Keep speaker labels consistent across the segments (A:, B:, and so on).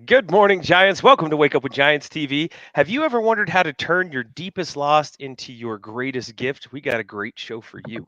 A: Good morning, Giants. Welcome to Wake Up with Giants TV. Have you ever wondered how to turn your deepest loss into your greatest gift? We got a great show for you.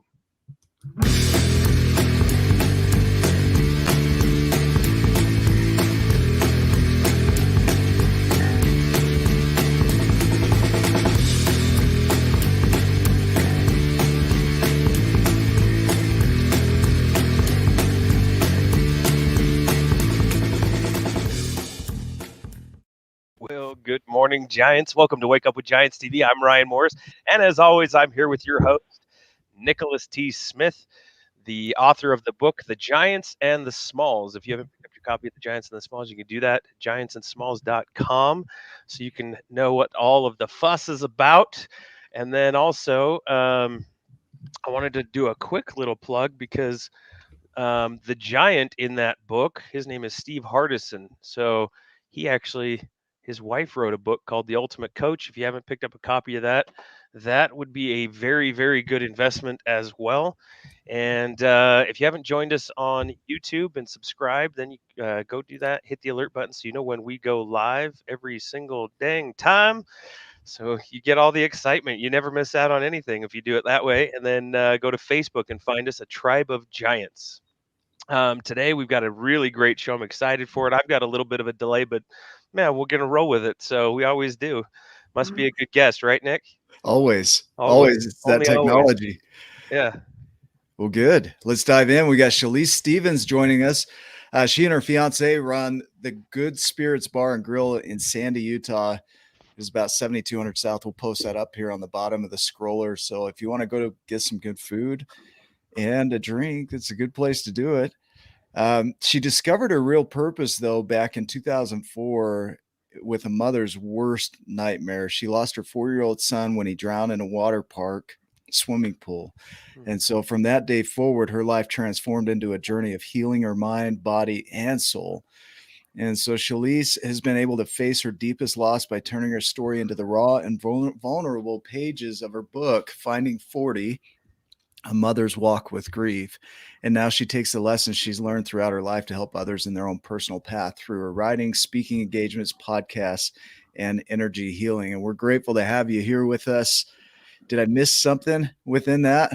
A: Well, good morning, Giants. Welcome to Wake Up with Giants TV. I'm Ryan Morris. And as always, I'm here with your host, Nicholas T. Smith, the author of the book, The Giants and the Smalls. If you haven't picked up your copy of The Giants and the Smalls, you can do that at giantsandsmalls.com so you can know what all of the fuss is about. And then also, I wanted to do a quick little plug because the giant in that book, his name is Steve Hardison. So he actually, his wife wrote a book called The Ultimate Coach. If you haven't picked up a copy of that, that would be a very, very good investment as well. And if you haven't joined us on YouTube and subscribed, then you go do that. Hit the alert button so you know when we go live every single dang time. So you get all the excitement. You never miss out on anything if you do it that way. And then go to Facebook and find us a Tribe of Giants. Today we've got a really great show. I'm excited for it. I've got a little bit of a delay, but man, we're gonna roll with it. So we always do. Must be a good guest, right, Nick?
B: Always. It's that
A: Only always.
B: technology.
A: Yeah.
B: Well, good. Let's dive in. We got Chalese Stevens joining us. She and her fiance run the Good Spirits Bar and Grill in Sandy, Utah. It's about 7200 South. We'll post that up here on the bottom of the scroller. So if you want to go to get some good food and a drink, it's a good place to do it. She discovered her real purpose, though, back in 2004 with a mother's worst nightmare. She lost her 4-year-old son when he drowned in a water park swimming pool. And so from that day forward, her life transformed into a journey of healing her mind, body, and soul. And so Chalese has been able to face her deepest loss by turning her story into the raw and vulnerable pages of her book, Finding 40, A Mother's Walk with Grief. And now she takes the lessons she's learned throughout her life to help others in their own personal path through her writing, speaking engagements, podcasts, and energy healing. And we're grateful to have you here with us. Did I miss something within that?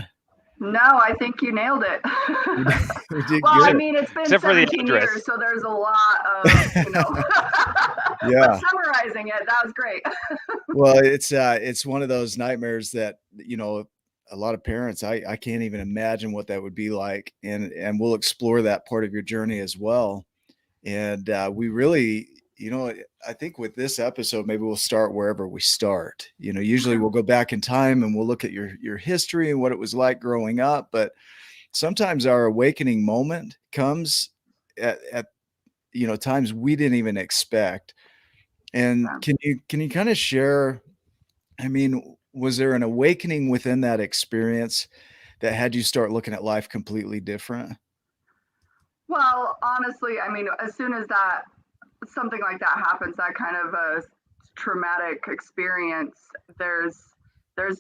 C: No, I think you nailed it.
B: We did
C: well,
B: good.
C: I mean, it's been
A: Except for the
C: 17
A: address.
C: years, so there's a lot of,
B: Yeah.
C: But summarizing it, that was great.
B: Well, it's one of those nightmares that, a lot of parents, I can't even imagine what that would be like. And we'll explore that part of your journey as well. And we really, I think with this episode, maybe we'll start wherever we start. Usually we'll go back in time and we'll look at your history and what it was like growing up. But sometimes our awakening moment comes at times we didn't even expect. And can you kind of share, I mean, was there an awakening within that experience that had you start looking at life completely different?
C: Well, honestly, I mean, as soon as something like that happens, that kind of a traumatic experience, there's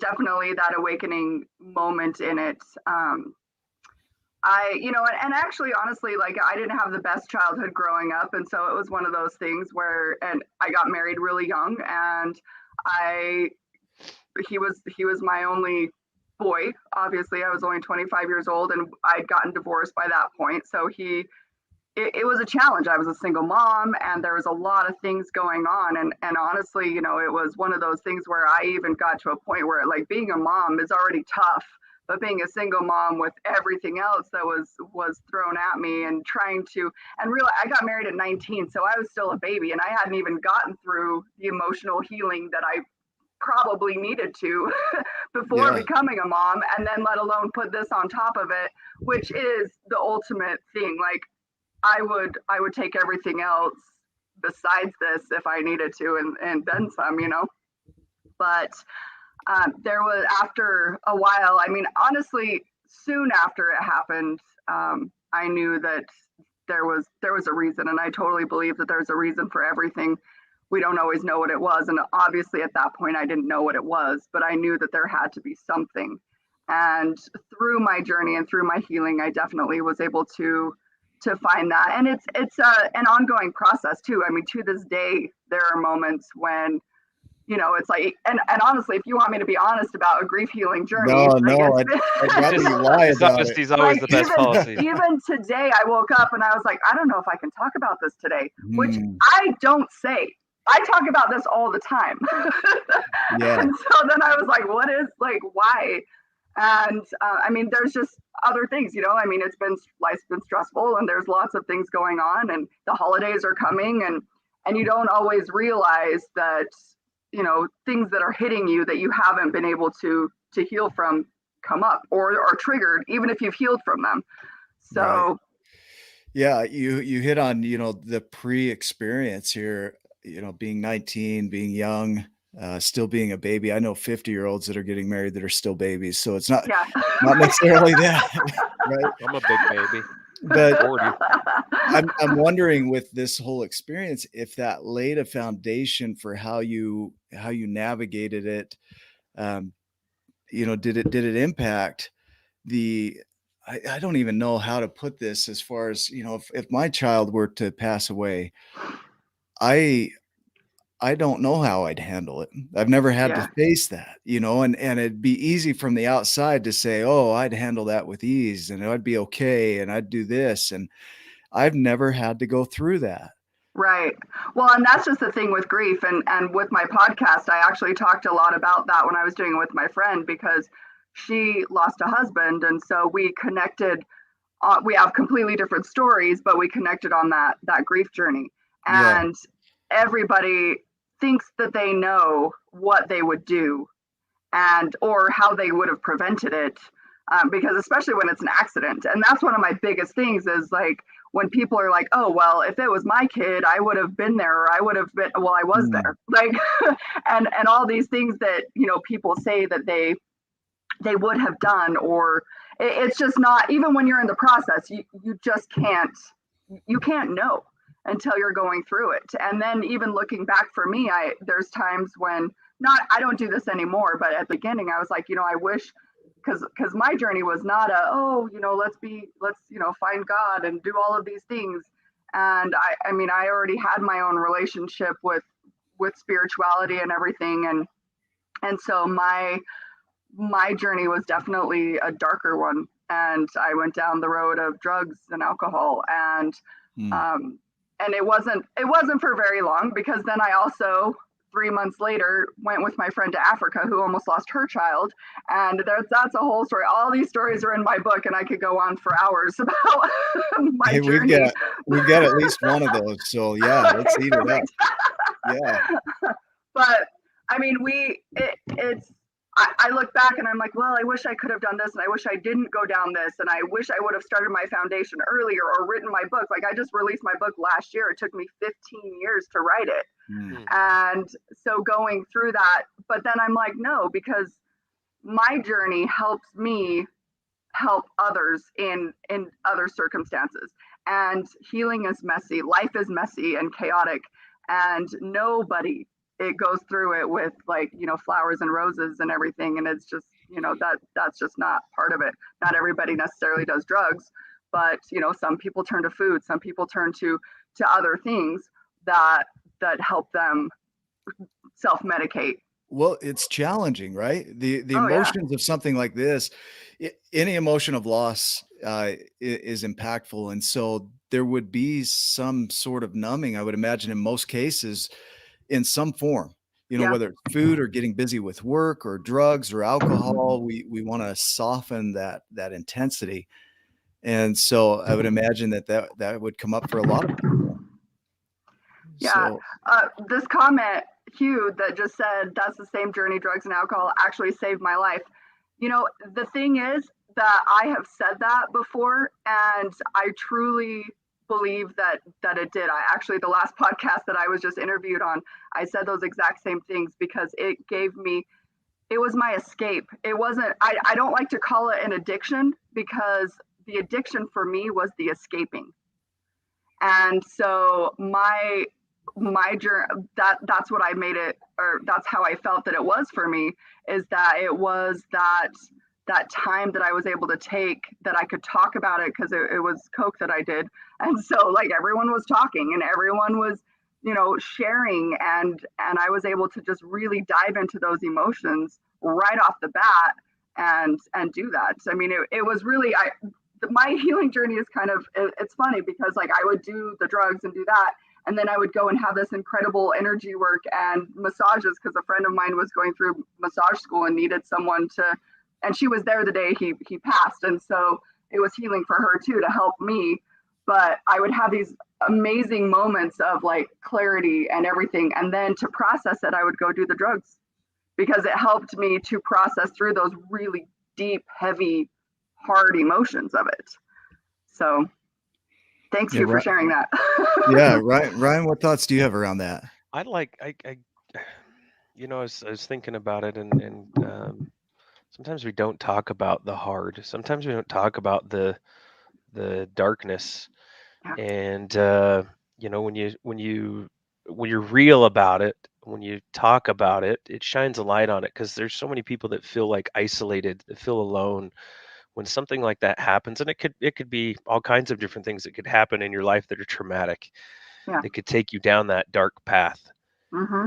C: definitely that awakening moment in it. And actually, honestly, like I didn't have the best childhood growing up. And so it was one of those things and I got married really young and he was my only boy. Obviously, I was only 25 years old and I'd gotten divorced by that point. So it was a challenge. I was a single mom and there was a lot of things going on. And honestly, it was one of those things where I even got to a point where like being a mom is already tough, but being a single mom with everything else that was thrown at me and really, I got married at 19. So I was still a baby and I hadn't even gotten through the emotional healing that I probably needed to before becoming a mom, and then let alone put this on top of it, which is the ultimate thing. Like I would take everything else besides this if I needed to, and then some, but there was, after a while, I mean, honestly, soon after it happened, I knew that there was a reason, and I totally believe that there's a reason for everything. We don't always know what it was, and obviously at that point I didn't know what it was, but I knew that there had to be something. And through my journey and through my healing, I definitely was able to to find that. And it's an ongoing process too. I mean, to this day, there are moments when, you know, it's like, and honestly, if you want me to be honest about a grief healing journey,
B: I'd rather you lie about it.
A: Honesty's always the best policy.
C: Even today, I woke up and I was like, I don't know if I can talk about this today, which I don't say. I talk about this all the time.
B: Yeah.
C: And so then I was like, why? And I mean, there's just other things, you know, I mean, life's been stressful and there's lots of things going on and the holidays are coming and you don't always realize that, you know, things that are hitting you that you haven't been able to heal from come up or are triggered, even if you've healed from them. So,
B: right. Yeah, you hit on, you know, the pre-experience here, you know, being 19, being young, still being a baby. I know 50-year-olds that are getting married that are still babies. So it's not necessarily that, right?
A: I'm a big baby.
B: But I'm wondering with this whole experience, if that laid a foundation for how you navigated it. You know, did it impact I don't even know how to put this as far as, you know, if my child were to pass away, I don't know how I'd handle it. I've never had to face that, you know, and it'd be easy from the outside to say, oh, I'd handle that with ease and I'd be okay. And I'd do this. And I've never had to go through that.
C: Right. Well, and that's just the thing with grief. And with my podcast, I actually talked a lot about that when I was doing it with my friend, because she lost a husband. And so we connected, we have completely different stories, but we connected on that grief journey. And everybody thinks that they know what they would do or how they would have prevented it, because especially when it's an accident. And that's one of my biggest things is like when people are like, oh, well, if it was my kid, I would have been there, or I would have been, well, I was there. Like, and all these things that, you know, people say that they would have done, or it's just not, even when you're in the process, you just can't know until you're going through it. And then even looking back for me, there's times when I don't do this anymore, but at the beginning I was like, you know, I wish, because my journey was not you know, let's you know, find God and do all of these things. And I mean, I already had my own relationship with spirituality and everything. And so my journey was definitely a darker one. And I went down the road of drugs and alcohol, and it wasn't for very long, because then I also 3 months later went with my friend to Africa who almost lost her child. And that's a whole story. All these stories are in my book, and I could go on for hours about my journey.
B: We've got at least one of those. So yeah, let's eat it up. Yeah.
C: But I mean, I look back and I'm like, well, I wish I could have done this, and I wish I didn't go down this, and I wish I would have started my foundation earlier or written my book. Like, I just released my book last year. It took me 15 years to write it. And so going through that, but then I'm like, no, because my journey helps me help others in other circumstances. And healing is messy. Life is messy and chaotic, and nobody it goes through it with, like, you know, flowers and roses and everything. And it's just, you know, that's just not part of it. Not everybody necessarily does drugs, but, you know, some people turn to food, some people turn to other things that help them self-medicate.
B: Well, it's challenging, right? The emotions of something like this, any emotion of loss is impactful. And so there would be some sort of numbing, I would imagine, in most cases, in some form, you know, whether it's food or getting busy with work or drugs or alcohol, we want to soften that intensity. And so I would imagine that would come up for a lot of people.
C: Yeah.
B: So,
C: This comment, Hugh, that just said, that's the same journey, drugs and alcohol actually saved my life. You know, the thing is that I have said that before, and I truly believe that it did. The last podcast that I was just interviewed on, I said those exact same things, because it was my escape. It wasn't, I don't like to call it an addiction, because the addiction for me was the escaping. And so my journey, that's what I made it, or that's how I felt that it was for me, is that it was that time that I was able to take, that I could talk about it, because it was coke that I did, And so like everyone was talking and everyone was, you know, sharing, and I was able to just really dive into those emotions right off the bat and do that. I mean, it was really, my healing journey is kind of, it's funny because like I would do the drugs and do that, and then I would go and have this incredible energy work and massages, because a friend of mine was going through massage school and needed someone to, and she was there the day he passed, and so it was healing for her too, to help me. But I would have these amazing moments of like clarity and everything, and then to process it I would go do the drugs, because it helped me to process through those really deep, heavy, hard emotions of it. So thanks you for sharing that.
B: Yeah, Ryan, what thoughts do you have around that?
A: I was thinking about it, and sometimes we don't talk about the hard. Sometimes we don't talk about the darkness.
C: Yeah.
A: And when you're real about it, when you talk about it, it shines a light on it, because there's so many people that feel like isolated, that feel alone when something like that happens. And it could be all kinds of different things that could happen in your life that are traumatic.
C: Yeah.
A: That could take you down that dark path.
C: Mm-hmm.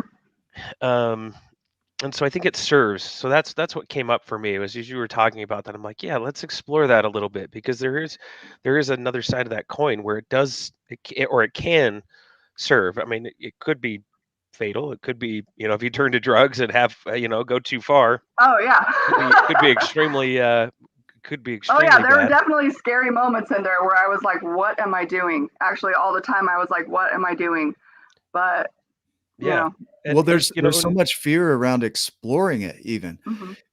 A: And so I think it serves. So that's what came up for me, was as you were talking about that, I'm like, yeah, let's explore that a little bit, because there is another side of that coin where it can serve. I mean, it could be fatal. It could be, if you turn to drugs and have, go too far.
C: Oh yeah.
A: Could be extremely
C: Oh yeah, there were definitely scary moments in there where I was like, what am I doing? Actually, all the time I was like, what am I doing? But
A: yeah.
B: Well, there's so much fear around exploring it, even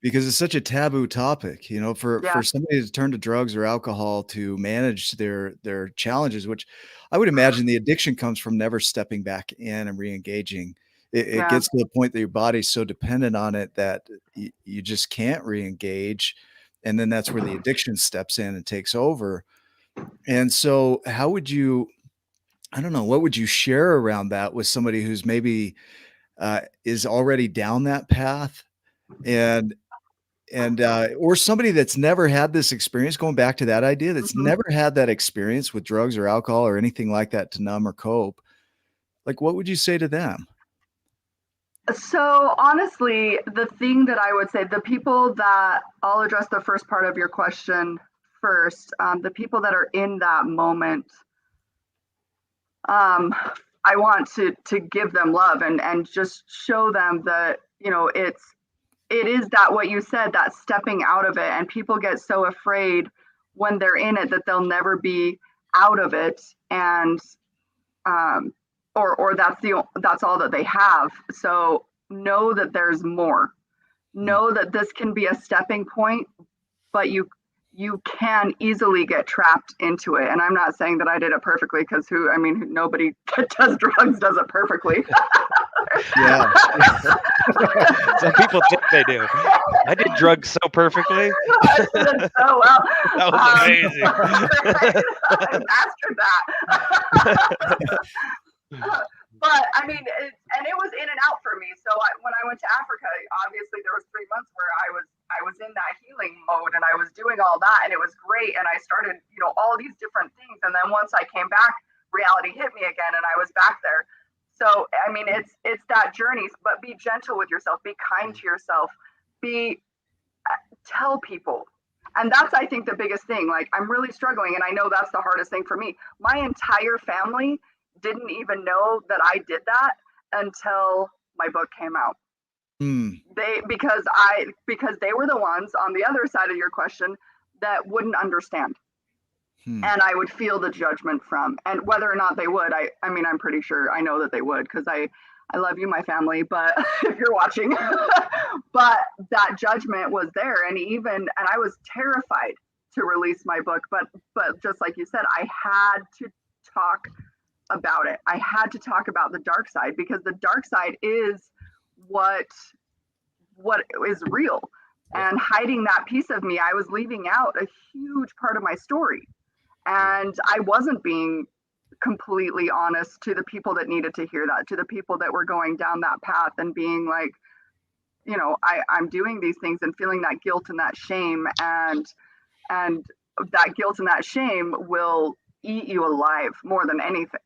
B: because it's such a taboo topic, for somebody to turn to drugs or alcohol to manage their challenges, which I would imagine the addiction comes from never stepping back in and re-engaging. It gets to the point that your body's so dependent on it that you just can't re-engage. And then that's where the addiction steps in and takes over. And so how would you, I don't know, what would you share around that with somebody who's maybe is already down that path, and or somebody that's never had this experience, going back to that idea, that's never had that experience with drugs or alcohol or anything like that to numb or cope? Like, what would you say to them?
C: So honestly, the thing that I would say, the people that, I'll address the first part of your question first, the people that are in that moment, I want to give them love and just show them that, it is that what you said, that stepping out of it. And people get so afraid when they're in it that they'll never be out of it. And, or that's all that they have. So know that there's more. Know that this can be a stepping point, but you can easily get trapped into it. And I'm not saying that I did it perfectly, because nobody that does drugs does it perfectly.
B: Yeah.
A: Some people think they do. I did drugs so perfectly.
C: I did it so well.
A: That was amazing.
C: I mastered that. But and it was in and out for me. So when I went to Africa, obviously there was 3 months where I was in that healing mode and I was doing all that, and it was great. And I started, all these different things. And then once I came back, reality hit me again, and I was back there. So it's that journey. But be gentle with yourself. Be kind to yourself. Tell people. And that's, I think, the biggest thing. Like, I'm really struggling, and I know that's the hardest thing for me. My entire family didn't even know that I did that until my book came out. Because they were the ones on the other side of your question that wouldn't understand. And I would feel the judgment from, and whether or not they would, I'm pretty sure I know that they would, because I love you, my family, but if you're watching, but that judgment was there. And I was terrified to release my book, but just like you said, I had to talk about it. I had to talk about the dark side, because the dark side is what is real. And hiding that piece of me, I was leaving out a huge part of my story. And I wasn't being completely honest to the people that needed to hear that, to the people that were going down that path and being like, I'm doing these things and feeling that guilt and that shame. And that guilt and that shame will eat you alive more than anything.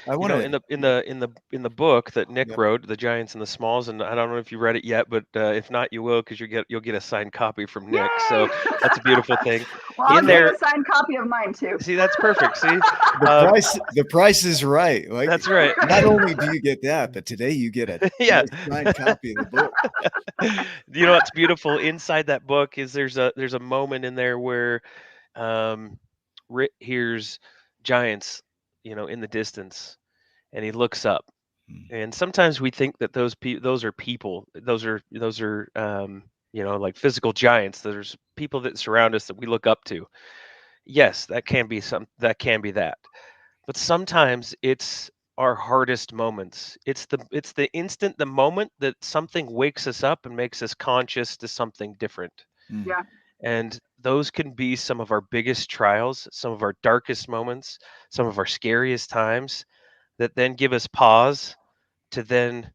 B: I want
A: in the book that Nick wrote, The Giants and the Smalls, and I don't know if you read it yet, but if not, you will, because you'll get a signed copy from Nick.
C: Yay!
A: So that's a beautiful thing.
C: Well, I'll get a signed copy of mine too.
A: See, that's perfect. See,
B: the price is right. Like,
A: that's right.
B: Not only do you get that, but today you get a nice signed copy of the book.
A: You know what's beautiful inside that book is there's a moment in there where Rit hears giants, in the distance, and he looks up. And sometimes we think that those are people. Those are like physical giants. There's people that surround us that we look up to. Yes, that can be that. But sometimes it's our hardest moments. It's the instant, the moment that something wakes us up and makes us conscious to something different.
C: Yeah.
A: And those can be some of our biggest trials, some of our darkest moments, some of our scariest times, that then give us pause to then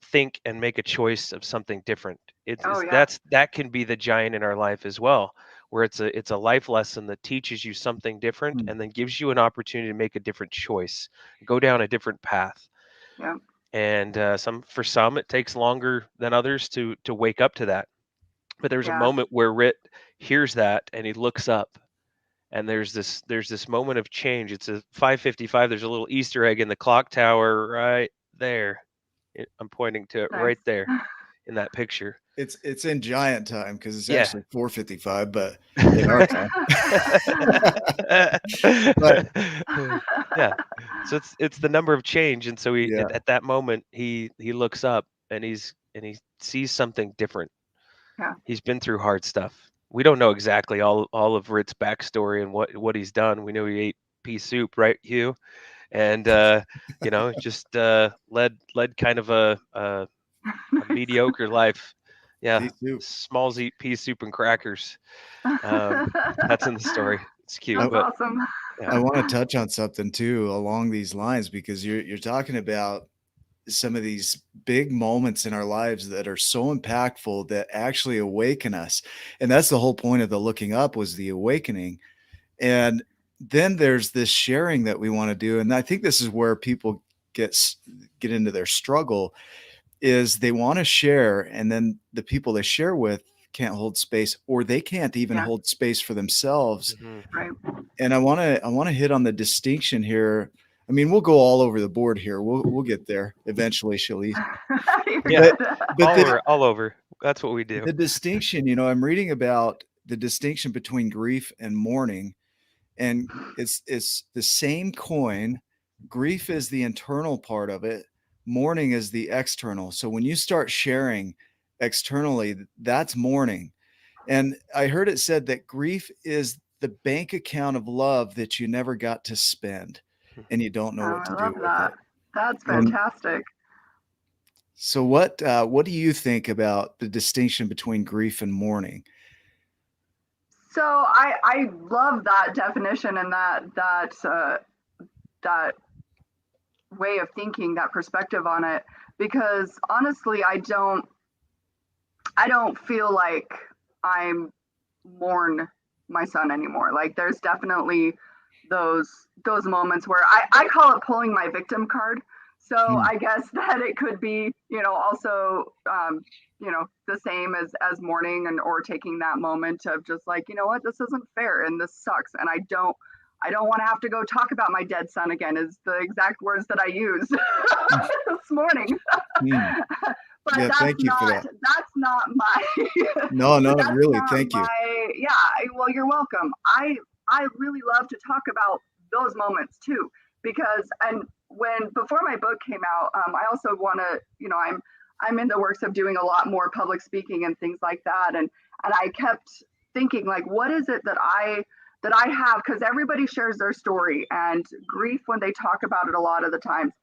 A: think and make a choice of something different. That can be the giant in our life as well, where it's a life lesson that teaches you something different and then gives you an opportunity to make a different choice, go down a different path.
C: Yeah.
A: And for some it takes longer than others to wake up to that. But there's a moment where Rit hears that and he looks up, and there's this moment of change. It's a 5:55. There's a little Easter egg in the clock tower right there. I'm pointing to it right there in that picture.
B: It's in giant time because it's actually 4:55, but in our time.
A: Yeah. So it's the number of change, and so at that moment he looks up and he sees something different.
C: Yeah.
A: He's been through hard stuff. We don't know exactly all of Rit's backstory and what he's done. We know he ate pea soup, right, Hugh? And just led kind of a mediocre life. Yeah, Smalls eat pea soup and crackers. That's in the story. It's cute.
C: That's awesome.
B: I want to touch on something too along these lines, because you're talking about some of these big moments in our lives that are so impactful that actually awaken us. And that's the whole point of the looking up, was the awakening. And then there's this sharing that we want to do. And I think this is where people get into their struggle, is they want to share, and then the people they share with can't hold space, or they can't even hold space for themselves.
C: Right.
B: And I want to hit on the distinction here. I mean, we'll go all over the board here. We'll get there eventually, Chalese.
A: But all over. That's what we do.
B: The distinction, I'm reading about the distinction between grief and mourning, and it's the same coin. Grief is the internal part of it. Mourning is the external. So when you start sharing externally, that's mourning. And I heard it said that grief is the bank account of love that you never got to spend, and you don't know what to do with it.
C: That's fantastic.
B: So what do you think about the distinction between grief and mourning?
C: So I love that definition and that way of thinking, that perspective on it, because honestly, I don't feel like I'm mourn my son anymore. Like, there's definitely those moments where I call it pulling my victim card. So I guess that it could be, also, the same as mourning, or taking that moment of just like, you know what, this isn't fair and this sucks. And I don't want to have to go talk about my dead son again, is the exact words that I used this morning. But
B: thank you for that.
C: That's not my.
B: No, really, thank you.
C: Well, you're welcome. I really love to talk about those moments too, because before my book came out, I also want to, I'm in the works of doing a lot more public speaking and things like that, and I kept thinking, like, what is it that I have, because everybody shares their story, and grief, when they talk about it, a lot of the times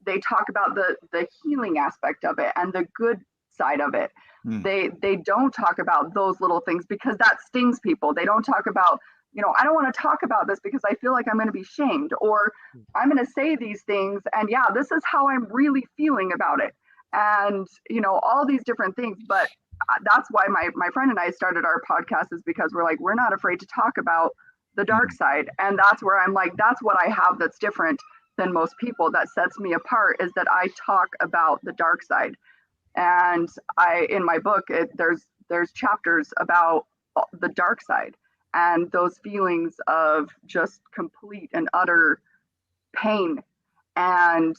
C: they talk about the healing aspect of it and the good side of it. They don't talk about those little things, because that stings people. They don't talk about, I don't want to talk about this because I feel like I'm going to be shamed, or I'm going to say these things, and this is how I'm really feeling about it, and all these different things. But that's why my friend and I started our podcast, is because we're not afraid to talk about the dark side. And that's where I'm like, that's what I have that's different than most people, that sets me apart, is that I talk about the dark side. And in my book, there's chapters about the dark side and those feelings of just complete and utter pain. And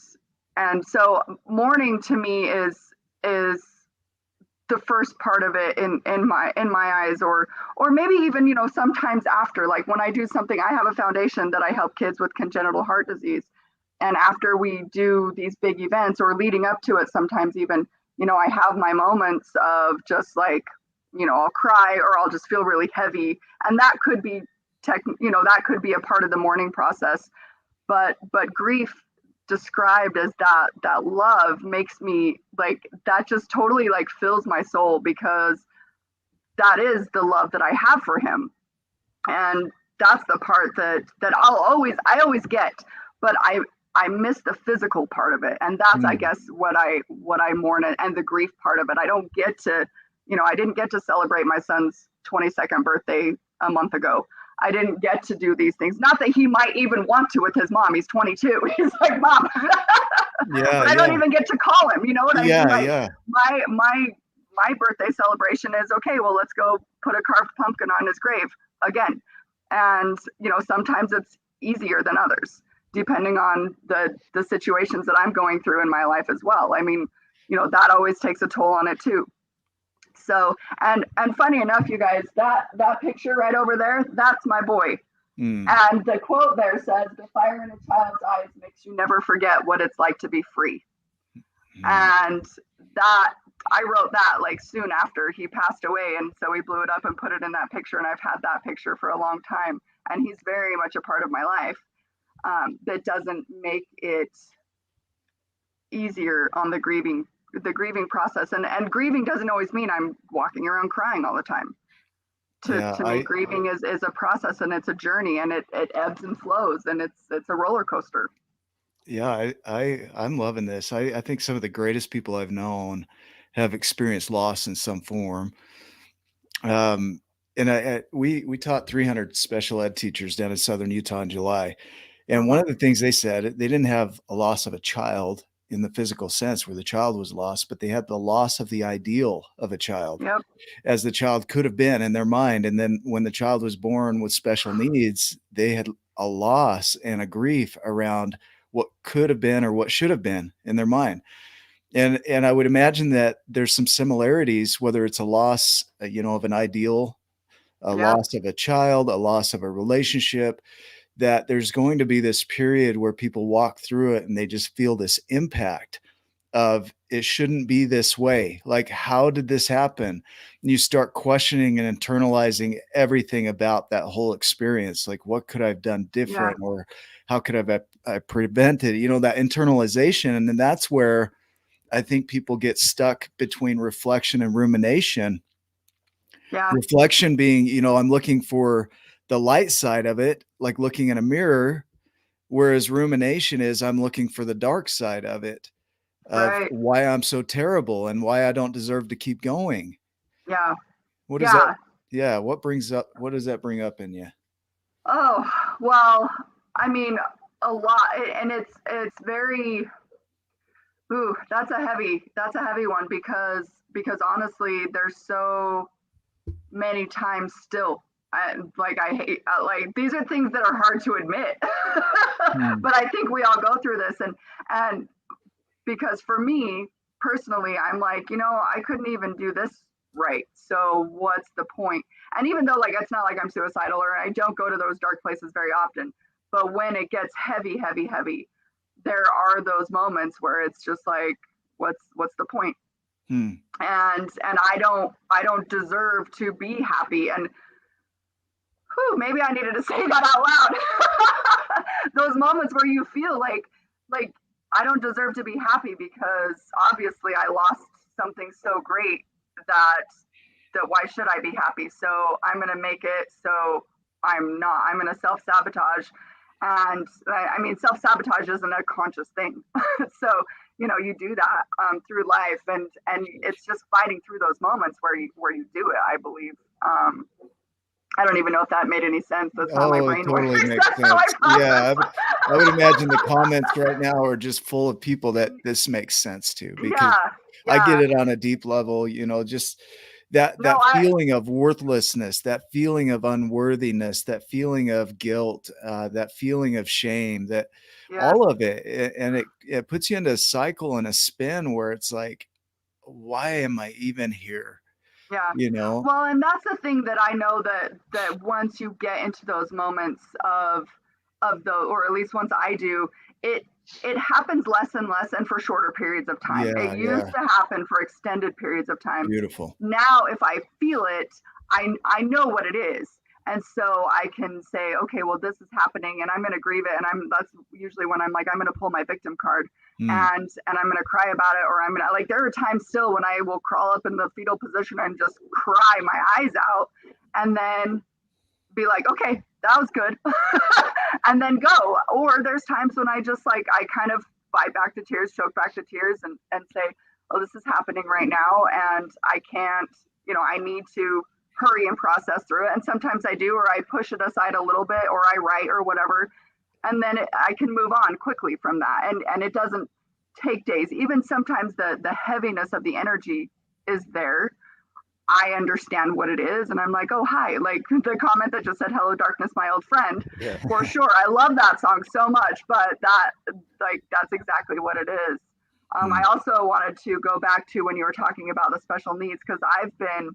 C: so mourning to me is the first part of it in my eyes, or maybe even, you know, sometimes after, like when I do something, I have a foundation that I help kids with congenital heart disease. And after we do these big events, or leading up to it, sometimes even, you know, I have my moments of just like, you know, I'll cry or I'll just feel really heavy. And that could be that could be a part of the mourning process. But grief described as that love makes me like, that just totally like fills my soul, because that is the love that I have for him. And that's the part that I always get, but I miss the physical part of it. And that's, I guess, what I mourn, and the grief part of it. I don't get to, you know, I didn't get to celebrate my son's 22nd birthday a month ago. I didn't get to do these things. Not that he might even want to with his mom. He's 22. He's like, Mom.
B: Yeah,
C: but I don't even get to call him. You know what I mean? Like,
B: yeah.
C: My birthday celebration is, okay, well, let's go put a carved pumpkin on his grave again. And, you know, sometimes it's easier than others, depending on the situations that I'm going through in my life as well. I mean, you know, that always takes a toll on it too. So, and funny enough, you guys, that picture right over there, that's my boy. And the quote there says, "The fire in a child's eyes makes you never forget what it's like to be free." And that, I wrote that like soon after he passed away. And so we blew it up and put it in that picture. And I've had that picture for a long time. And he's very much a part of my life. That doesn't make it easier on the grieving process. And grieving doesn't always mean I'm walking around crying all the time. To me, grieving is a process, and it's a journey, and it ebbs and flows, and it's a roller coaster.
B: Yeah, I'm loving this. I think some of the greatest people I've known have experienced loss in some form. And we taught 300 special ed teachers down in Southern Utah in July. And one of the things they said, they didn't have a loss of a child in the physical sense where the child was lost, but they had the loss of the ideal of a child, as the child could have been in their mind. And then when the child was born with special needs, they had a loss and a grief around what could have been or what should have been in their mind. And I would imagine that there's some similarities, whether it's a loss, you know, of an ideal, a loss of a child, a loss of a relationship, that there's going to be this period where people walk through it and they just feel this impact of, it shouldn't be this way. Like, how did this happen? And you start questioning and internalizing everything about that whole experience. Like, what could I have done different? Or how could I prevented, you know, that internalization. And then that's where I think people get stuck between reflection and rumination. Reflection being, you know, I'm looking for the light side of it, like looking in a mirror, whereas rumination is, I'm looking for the dark side of it, of why I'm so terrible and why I don't deserve to keep going. What is that? Yeah. What does that bring up in you?
C: Oh, well, I mean, a lot. And it's very, that's a heavy one, because honestly, there's so many times still, I hate, like, these are things that are hard to admit, but I think we all go through this. And because for me personally, I'm like, you know, I couldn't even do this right. So what's the point? And even though, like, it's not like I'm suicidal, or I don't go to those dark places very often, but when it gets heavy, there are those moments where it's just like, what's the point? And I don't deserve to be happy. And maybe I needed to say that out loud. Those moments where you feel like I don't deserve to be happy, because obviously I lost something so great that why should I be happy? So I'm going to make it so I'm going to self-sabotage. And I mean, self-sabotage isn't a conscious thing. So, you know, you do that through life, and it's just fighting through those moments where you do it, I believe. I don't even know if that made any sense. That's how my
B: Oh, it
C: brain
B: totally
C: works.
B: makes
C: That's how I
B: sense. Yeah,
C: process.
B: I would imagine the comments right now are just full of people that this makes sense to, because
C: Yeah,
B: I get
C: yeah.
B: it on a deep level, just that
C: No,
B: feeling of worthlessness, that feeling of unworthiness, that feeling of guilt, that feeling of shame, that
C: yeah,
B: all of it, and it puts you into a cycle and a spin where it's like, why am I even here?
C: yeah.
B: You know?
C: Well, and that's the thing that I know that once you get into those moments of the, or at least once I do, it it happens less and less and for shorter periods of time. It
B: Yeah,
C: used
B: yeah.
C: to happen for extended periods of time.
B: Beautiful.
C: Now, if I feel it, I know what it is. And so I can say, okay, well, this is happening and I'm going to grieve it. And that's usually when I'm like, I'm going to pull my victim card
B: Mm.
C: and I'm going to cry about it. Or I'm going to, like, there are times still when I will crawl up in the fetal position and just cry my eyes out and then be like, okay, that was good. And then go. Or there's times when I just like, I kind of fight back to tears, choke back to tears and say, oh, this is happening right now. And I can't, I need to hurry and process through it. And sometimes I do, or I push it aside a little bit, or I write or whatever. And then I can move on quickly from that. And it doesn't take days. Even sometimes the heaviness of the energy is there. I understand what it is. And I'm like, oh, hi. Like the comment that just said, hello, darkness, my old friend.
A: Yeah.
C: For sure. I love that song so much, but that's exactly what it is. I also wanted to go back to when you were talking about the special needs, because I've been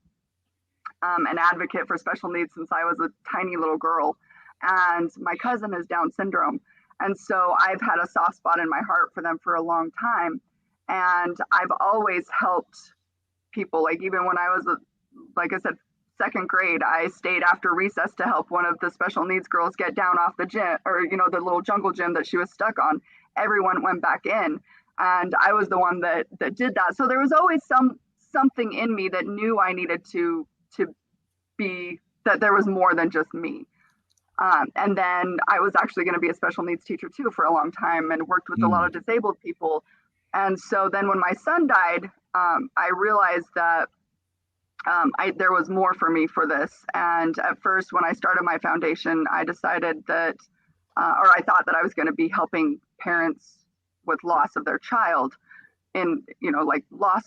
C: an advocate for special needs since I was a tiny little girl. And my cousin has Down syndrome. And so I've had a soft spot in my heart for them for a long time. And I've always helped people. Like even when I was, like I said, second grade, I stayed after recess to help one of the special needs girls get down off the gym, or the little jungle gym that she was stuck on. Everyone went back in, and I was the one that did that. So there was always something in me that knew I needed to be, that there was more than just me. And then I was actually going to be a special needs teacher too for a long time, and worked with a lot of disabled people. And so then when my son died, I realized that there was more for me for this. And at first, when I started my foundation, I decided that, or I thought that I was going to be helping parents with loss of their child in, like loss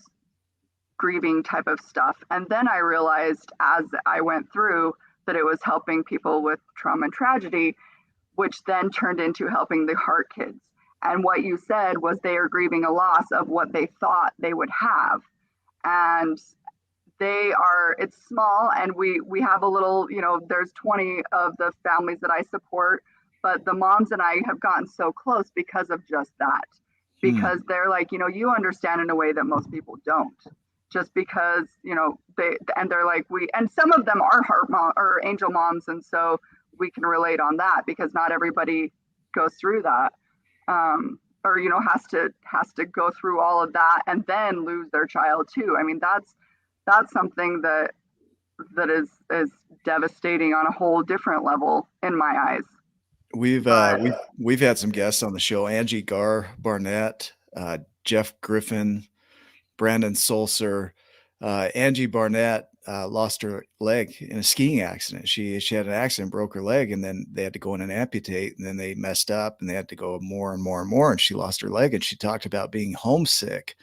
C: grieving type of stuff. And then I realized as I went through that it was helping people with trauma and tragedy, which then turned into helping the heart kids. And what you said was they are grieving a loss of what they thought they would have. And it's small, and we have a little, there's 20 of the families that I support, but the moms and I have gotten so close because of just that, because they're like, you understand in a way that most people don't, just because, they're like, and some of them are heart mom or angel moms. And so we can relate on that, because not everybody goes through that. Or, has to go through all of that and then lose their child too. I mean, that's something that is devastating on a whole different level in my eyes.
B: We've had some guests on the show: Angie Barnett, Jeff Griffin, Brandon Solser. Angie Barnett lost her leg in a skiing accident. She had an accident, broke her leg, and then they had to go in and amputate, and then they messed up and they had to go more and more and more, and she lost her leg. And she talked about being homesick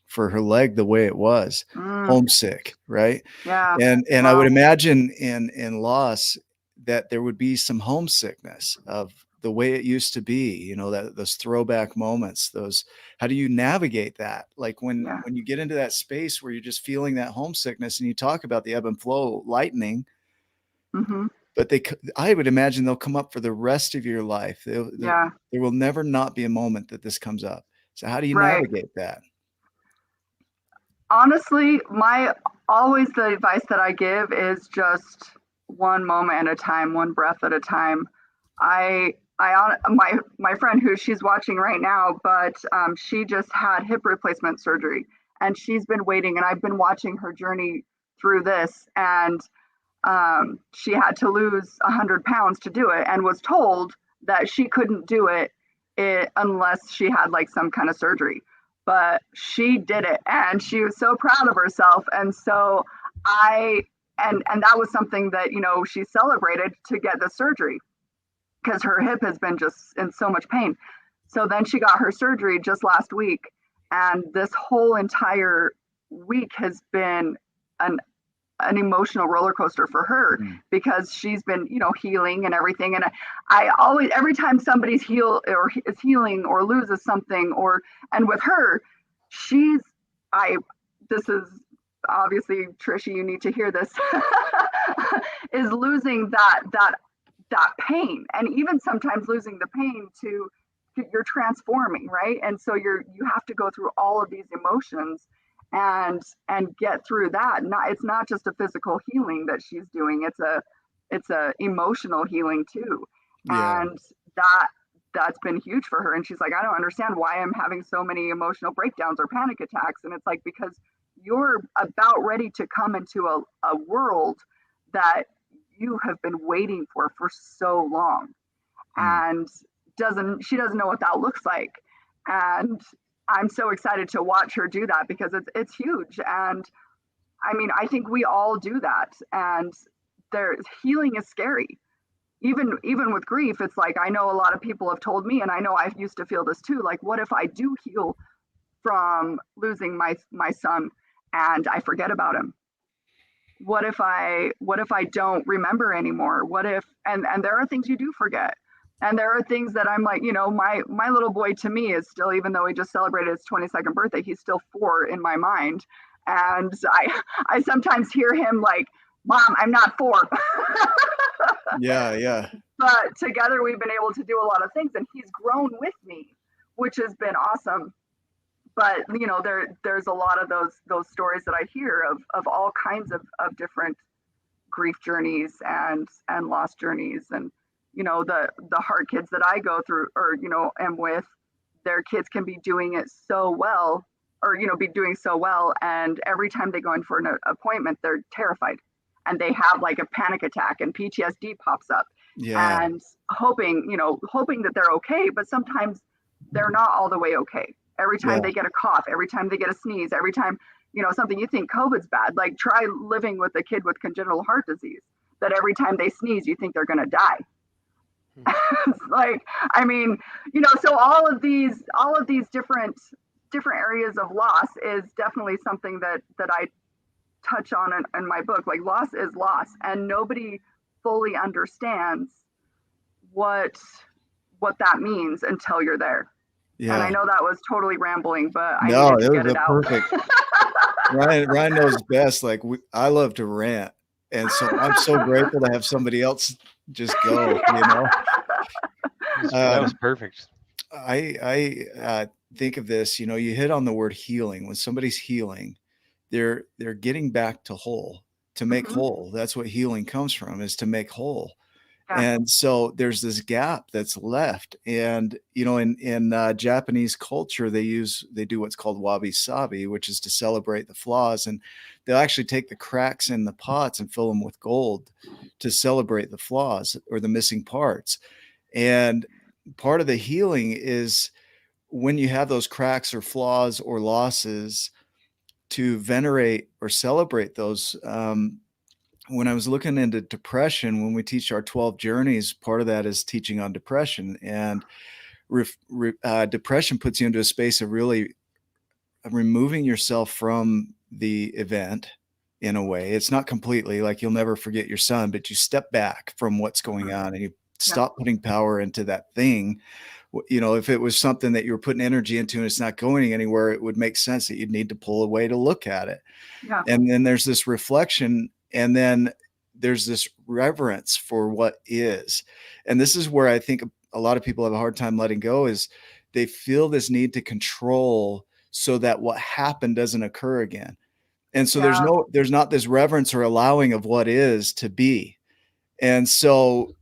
B: for her leg the way it was, homesick, right?
C: Yeah.
B: And
C: Wow.
B: I would imagine in loss that there would be some homesickness of the way it used to be, that those throwback moments, how do you navigate that? Like when you get into that space where you're just feeling that homesickness, and you talk about the ebb and flow lightning, but I would imagine they'll come up for the rest of your life. There will never not be a moment that this comes up. So how do you navigate that?
C: Honestly, always the advice that I give is just one moment at a time, one breath at a time. My friend she's watching right now, but she just had hip replacement surgery, and she's been waiting, and I've been watching her journey through this, and she had to lose 100 pounds to do it, and was told that she couldn't do it unless she had like some kind of surgery. But she did it, and she was so proud of herself. And so I and that was something that, you know, she celebrated to get the surgery because her hip has been just in so much pain. So then she got her surgery just last week, and this whole entire week has been an emotional roller coaster for her because she's been, you know, healing and everything. And I always, every time somebody's is healing or loses something, and with her, this is obviously, Trisha, you need to hear this, is losing that pain, and even sometimes losing the pain to you're transforming, right? And so you have to go through all of these emotions and get through that. It's not just a physical healing that she's doing, it's a emotional healing too.
B: Yeah.
C: And that's been huge for her. And she's like, I don't understand why I'm having so many emotional breakdowns or panic attacks. And it's like, because you're about ready to come into a world that you have been waiting for so long. And she doesn't know what that looks like. And I'm so excited to watch her do that because it's huge. And I mean, I think we all do that. And healing is scary. Even with grief, it's like, I know a lot of people have told me, and I know I used to feel this too, like, what if I do heal from losing my son and I forget about him? What if I don't remember anymore? What if, and there are things you do forget. And there are things that I'm like, you know, my little boy to me is still, even though he just celebrated his 22nd birthday, he's still 4 in my mind. And I sometimes hear him like, Mom, I'm not 4.
B: Yeah.
C: But together we've been able to do a lot of things, and he's grown with me, which has been awesome. But, you know, there's a lot of those stories that I hear of all kinds of different grief journeys and loss journeys. And, you know, the heart kids that I go through, or, you know, am with, their kids can be doing it so well, or, you know, be doing so well. And every time they go in for an appointment, they're terrified and they have like a panic attack and PTSD pops up.
B: Yeah.
C: And hoping that they're okay, but sometimes they're not all the way okay. Every time they get a cough, every time they get a sneeze, every time, you know, something, you think COVID's bad, like try living with a kid with congenital heart disease, that every time they sneeze, you think they're going to die. Like, I mean, you know, so all of these different areas of loss is definitely something that I touch on in my book. Like, loss is loss, and nobody fully understands what that means until you're there.
B: Yeah.
C: And I know that was totally rambling, but I
B: No,
C: needed to get
B: was
C: it out.
B: perfect. Ryan knows best. Like, I love to rant, and so I'm so grateful to have somebody else just go. You know,
A: that was perfect.
B: I think of this. You know, you hit on the word healing. When somebody's healing, they're getting back to whole, to make whole. That's what healing comes from, is to make whole. And so there's this gap that's left. And, you know, in Japanese culture, they do what's called wabi sabi, which is to celebrate the flaws. And they'll actually take the cracks in the pots and fill them with gold to celebrate the flaws or the missing parts. And part of the healing is when you have those cracks or flaws or losses, to venerate or celebrate those. When I was looking into depression, when we teach our 12 journeys, part of that is teaching on depression. And depression puts you into a space of really removing yourself from the event in a way. It's not completely, like you'll never forget your son, but you step back from what's going on and you stop putting power into that thing. You know, if it was something that you were putting energy into and it's not going anywhere, it would make sense that you'd need to pull away to look at it.
C: Yeah.
B: And then there's this reflection, and then there's this reverence for what is. And this is where I think a lot of people have a hard time letting go, is they feel this need to control so that what happened doesn't occur again. And so there's not this reverence or allowing of what is to be. And so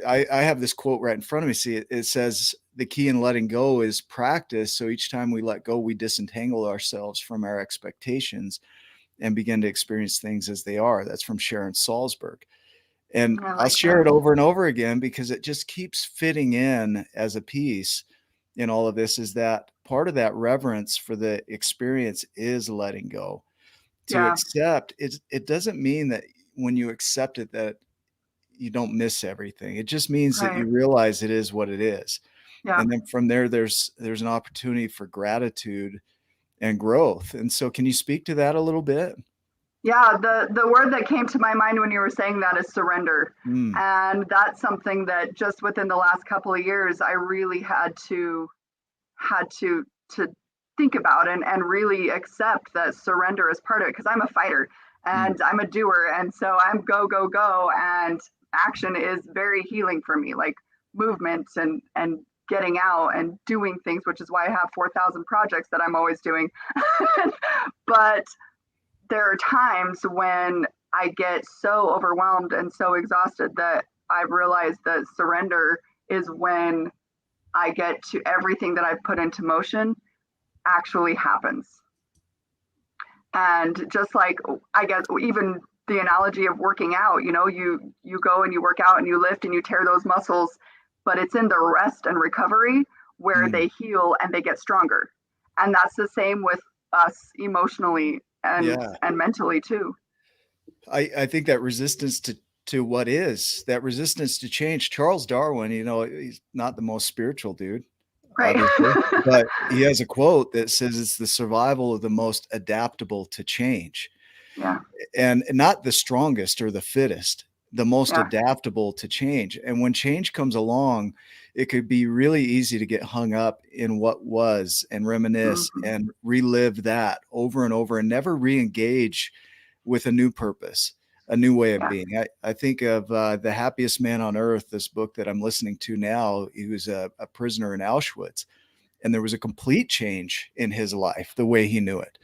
B: I have this quote right in front of me. See, it says, the key in letting go is practice. So each time we let go, we disentangle ourselves from our expectations and begin to experience things as they are. That's from Sharon Salzberg. And I'll share it over and over again because it just keeps fitting in as a piece in all of this, is that part of that reverence for the experience is letting go. To accept it doesn't mean that when you accept it, that you don't miss everything. It just means that
C: Right.
B: you realize it is what it is.
C: Yeah.
B: And then from there, there's an opportunity for gratitude and growth. And so can you speak to that a little bit?
C: Yeah, the word that came to my mind when you were saying that is surrender.
B: Mm.
C: And that's something that just within the last couple of years I really had to think about and really accept that surrender is part of it, because I'm a fighter and I'm a doer, and so I'm go go go, and action is very healing for me, like movements and getting out and doing things, which is why I have 4,000 projects that I'm always doing. But there are times when I get so overwhelmed and so exhausted that I've realized that surrender is when I get to everything that I've put into motion actually happens. And just like, I guess, even the analogy of working out, you know, you go and you work out and you lift and you tear those muscles, but it's in the rest and recovery where they heal and they get stronger. And that's the same with us emotionally and mentally too.
B: I think that resistance to what is, that resistance to change. Charles Darwin, you know, he's not the most spiritual dude,
C: Right.
B: obviously, but he has a quote that says it's the survival of the most adaptable to change.
C: Yeah.
B: And not the strongest or the fittest, the most
C: Yeah.
B: adaptable to change. And when change comes along, it could be really easy to get hung up in what was and reminisce and relive that over and over and never re-engage with a new purpose, a new way of being. I think of The Happiest Man on Earth, this book that I'm listening to now. He was a prisoner in Auschwitz, and there was a complete change in his life, the way he knew it.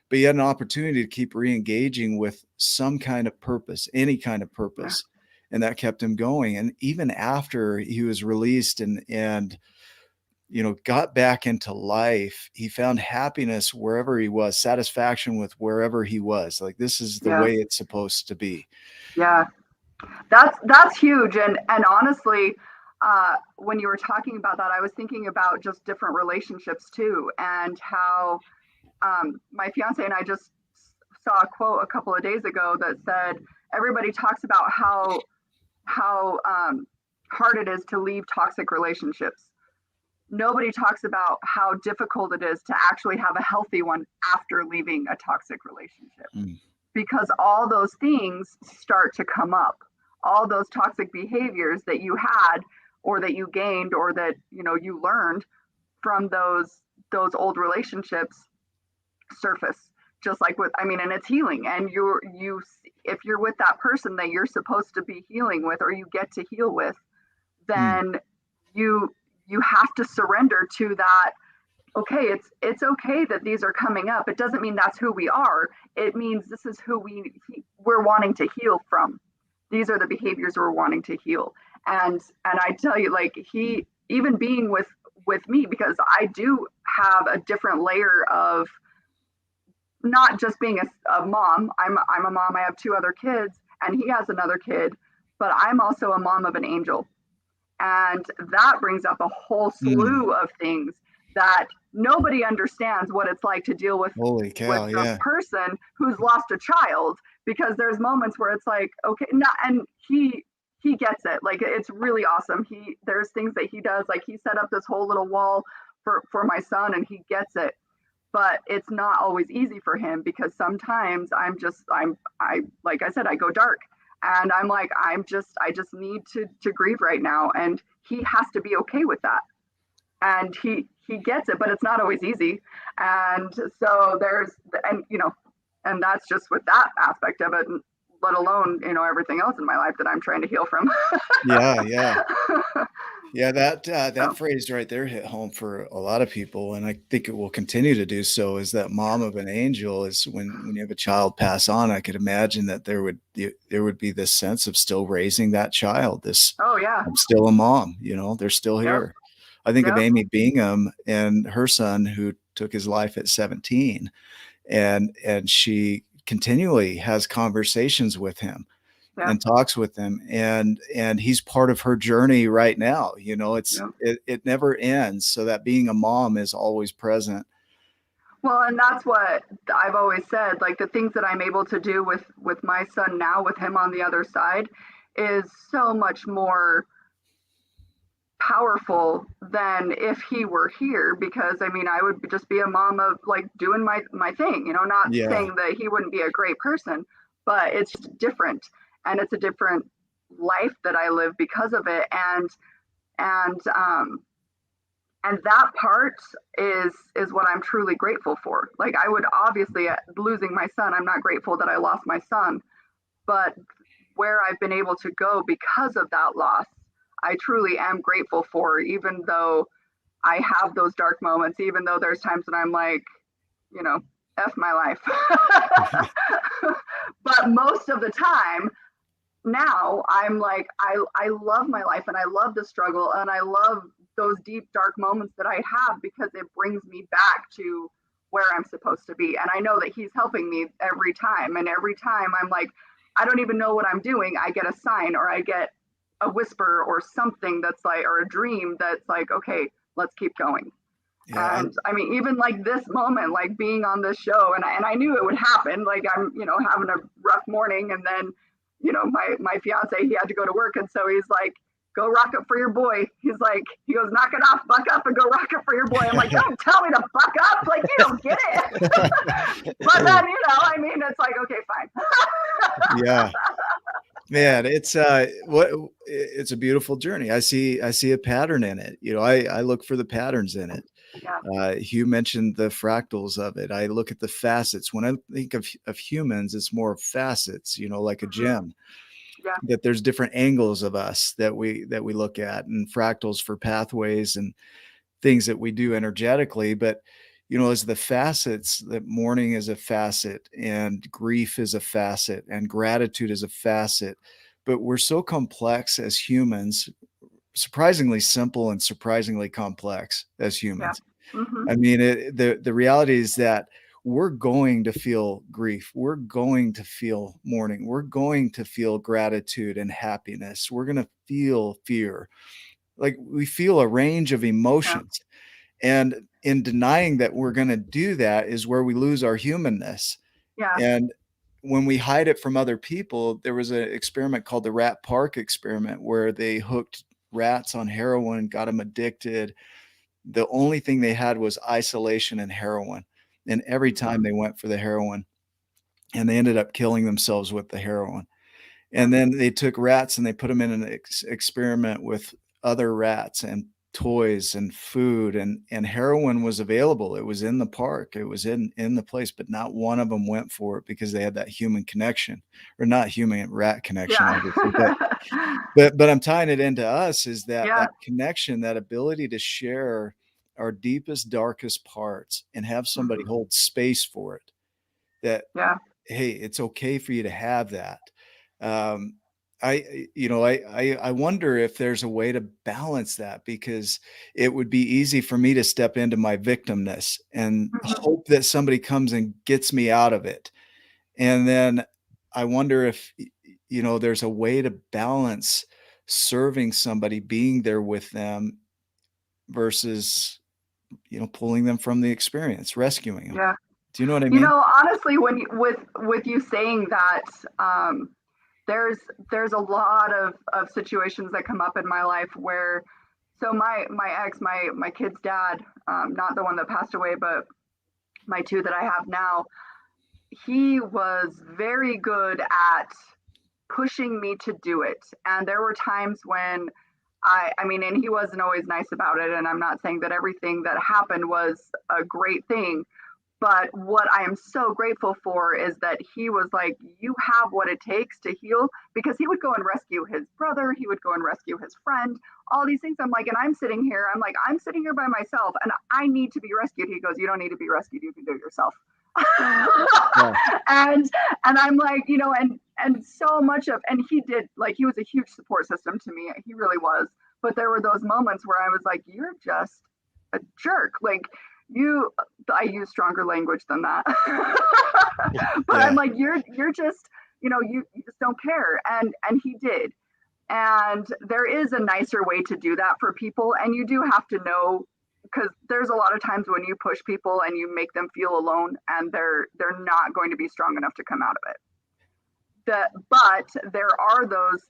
B: But he had an opportunity to keep re-engaging with some kind of purpose, any kind of purpose. And that kept him going. And even after he was released and you know, got back into life, he found happiness wherever he was, satisfaction with wherever he was. Like, this is the way it's supposed to be.
C: Yeah, that's huge. And honestly, when you were talking about that, I was thinking about just different relationships too, and how my fiance and I just saw a quote a couple of days ago that said, everybody talks about how hard it is to leave toxic relationships. Nobody talks about how difficult it is to actually have a healthy one after leaving a toxic relationship, because all those things start to come up. All those toxic behaviors that you had or that you gained or that, you know, you learned from those old relationships surface, just like with, I mean, and it's healing. And if you're with that person that you're supposed to be healing with, or you get to heal with, then you have to surrender to that. Okay, it's okay that these are coming up. It doesn't mean that's who we are. It means this is who we're wanting to heal from. These are the behaviors we're wanting to heal. And I tell you, like, he, even being with me, because I do have a different layer of not just being a mom. I'm a mom. I have 2 other kids, and he has another kid, but I'm also a mom of an angel. And that brings up a whole slew of things that nobody understands what it's like to deal with,
B: Holy cow,
C: with a person who's lost a child, because there's moments where it's like, okay, and he gets it. Like, it's really awesome. There's things that he does, like he set up this whole little wall for my son, and he gets it. But it's not always easy for him, because sometimes I like I said, I go dark. And I'm like, I just need to grieve right now. And he has to be okay with that. And he gets it, but it's not always easy. And so and that's just with that aspect of it, let alone, you know, everything else in my life that I'm trying to heal from.
B: Yeah, that phrase right there hit home for a lot of people, and I think it will continue to do so. Is that mom of an angel? Is when you have a child pass on, I could imagine that there would be this sense of still raising that child. I'm still a mom. You know, they're still here. I think of Amy Bingham and her son, who took his life at 17, and she continually has conversations with him. And talks with him, and he's part of her journey right now. You know, it never ends. So that being a mom is always present.
C: Well, and that's what I've always said, like the things that I'm able to do with my son now, with him on the other side, is so much more powerful than if he were here, because I mean I would just be a mom of like doing my thing, not
B: Yeah.
C: saying that he wouldn't be a great person, but it's different, and it's a different life that I live because of it. And that part is what I'm truly grateful for. Like I would obviously, losing my son, I'm not grateful that I lost my son, but where I've been able to go because of that loss, I truly am grateful for, even though I have those dark moments, even though there's times when I'm like, F my life. But most of the time now I'm like, I love my life, and I love the struggle, and I love those deep, dark moments that I have, because it brings me back to where I'm supposed to be. And I know that he's helping me every time. And every time I'm like, I don't even know what I'm doing, I get a sign, or I get a whisper or something that's like, or a dream that's like, okay, let's keep going.
B: Yeah.
C: And I mean, even like this moment, like being on this show, and I knew it would happen. Like I'm, having a rough morning, and then, my fiance, he had to go to work. And so he's like, go rock it for your boy. He goes, knock it off, buck up, and go rock it for your boy. I'm like, don't tell me to buck up. Like, you don't get it. But then, I mean, it's like, okay, fine.
B: Yeah. Man, it's it's a beautiful journey. I see a pattern in it. I look for the patterns in it.
C: Yeah.
B: Hugh mentioned the fractals of it. I look at the facets. When I think of humans, it's more facets, like a gem.
C: Yeah.
B: That there's different angles of us that we look at, and fractals for pathways and things that we do energetically. But as the facets, that mourning is a facet, and grief is a facet, and gratitude is a facet. But we're so complex as humans, surprisingly simple and surprisingly complex as humans.
C: Yeah. Mm-hmm.
B: I mean, the reality is that we're going to feel grief. We're going to feel mourning. We're going to feel gratitude and happiness. We're going to feel fear. Like, we feel a range of emotions. Yeah. And in denying that we're going to do that is where we lose our humanness.
C: Yeah.
B: And when we hide it from other people, there was an experiment called the Rat Park experiment, where they hooked rats on heroin, got them addicted. The only thing they had was isolation and heroin. And every time they went for the heroin, and they ended up killing themselves with the heroin. And then they took rats and they put them in an experiment with other rats and toys and food, and heroin was available. It was in the park. It was in the place, but not one of them went for it, because they had that human connection, or not human, rat connection.
C: Yeah.
B: Obviously. But I'm tying it into us, is that that connection, that ability to share our deepest, darkest parts and have somebody hold space for it. That, hey, it's okay for you to have that. I wonder if there's a way to balance that, because it would be easy for me to step into my victimness and hope that somebody comes and gets me out of it. And then I wonder if, there's a way to balance serving somebody, being there with them, versus, pulling them from the experience, rescuing them.
C: Yeah.
B: Do you know what I mean?
C: Honestly, when with you saying that, there's a lot of situations that come up in my life where, so my ex, my kid's dad, not the one that passed away, but my two that I have now, he was very good at pushing me to do it. And there were times when I mean, and he wasn't always nice about it. And I'm not saying that everything that happened was a great thing. But what I am so grateful for is that he was like, you have what it takes to heal, because he would go and rescue his brother. He would go and rescue his friend, all these things. I'm like, and I'm sitting here by myself, and I need to be rescued. He goes, you don't need to be rescued. You can do it yourself. Yeah. And I'm like, and so much of, and he did, like, he was a huge support system to me. He really was. But there were those moments where I was like, you're just a jerk. Like, I use stronger language than that. But I'm like, you're just, you just don't care. And he did. And there is a nicer way to do that for people. And you do have to know because there's a lot of times when you push people and you make them feel alone, and they're not going to be strong enough to come out of it. But there are those,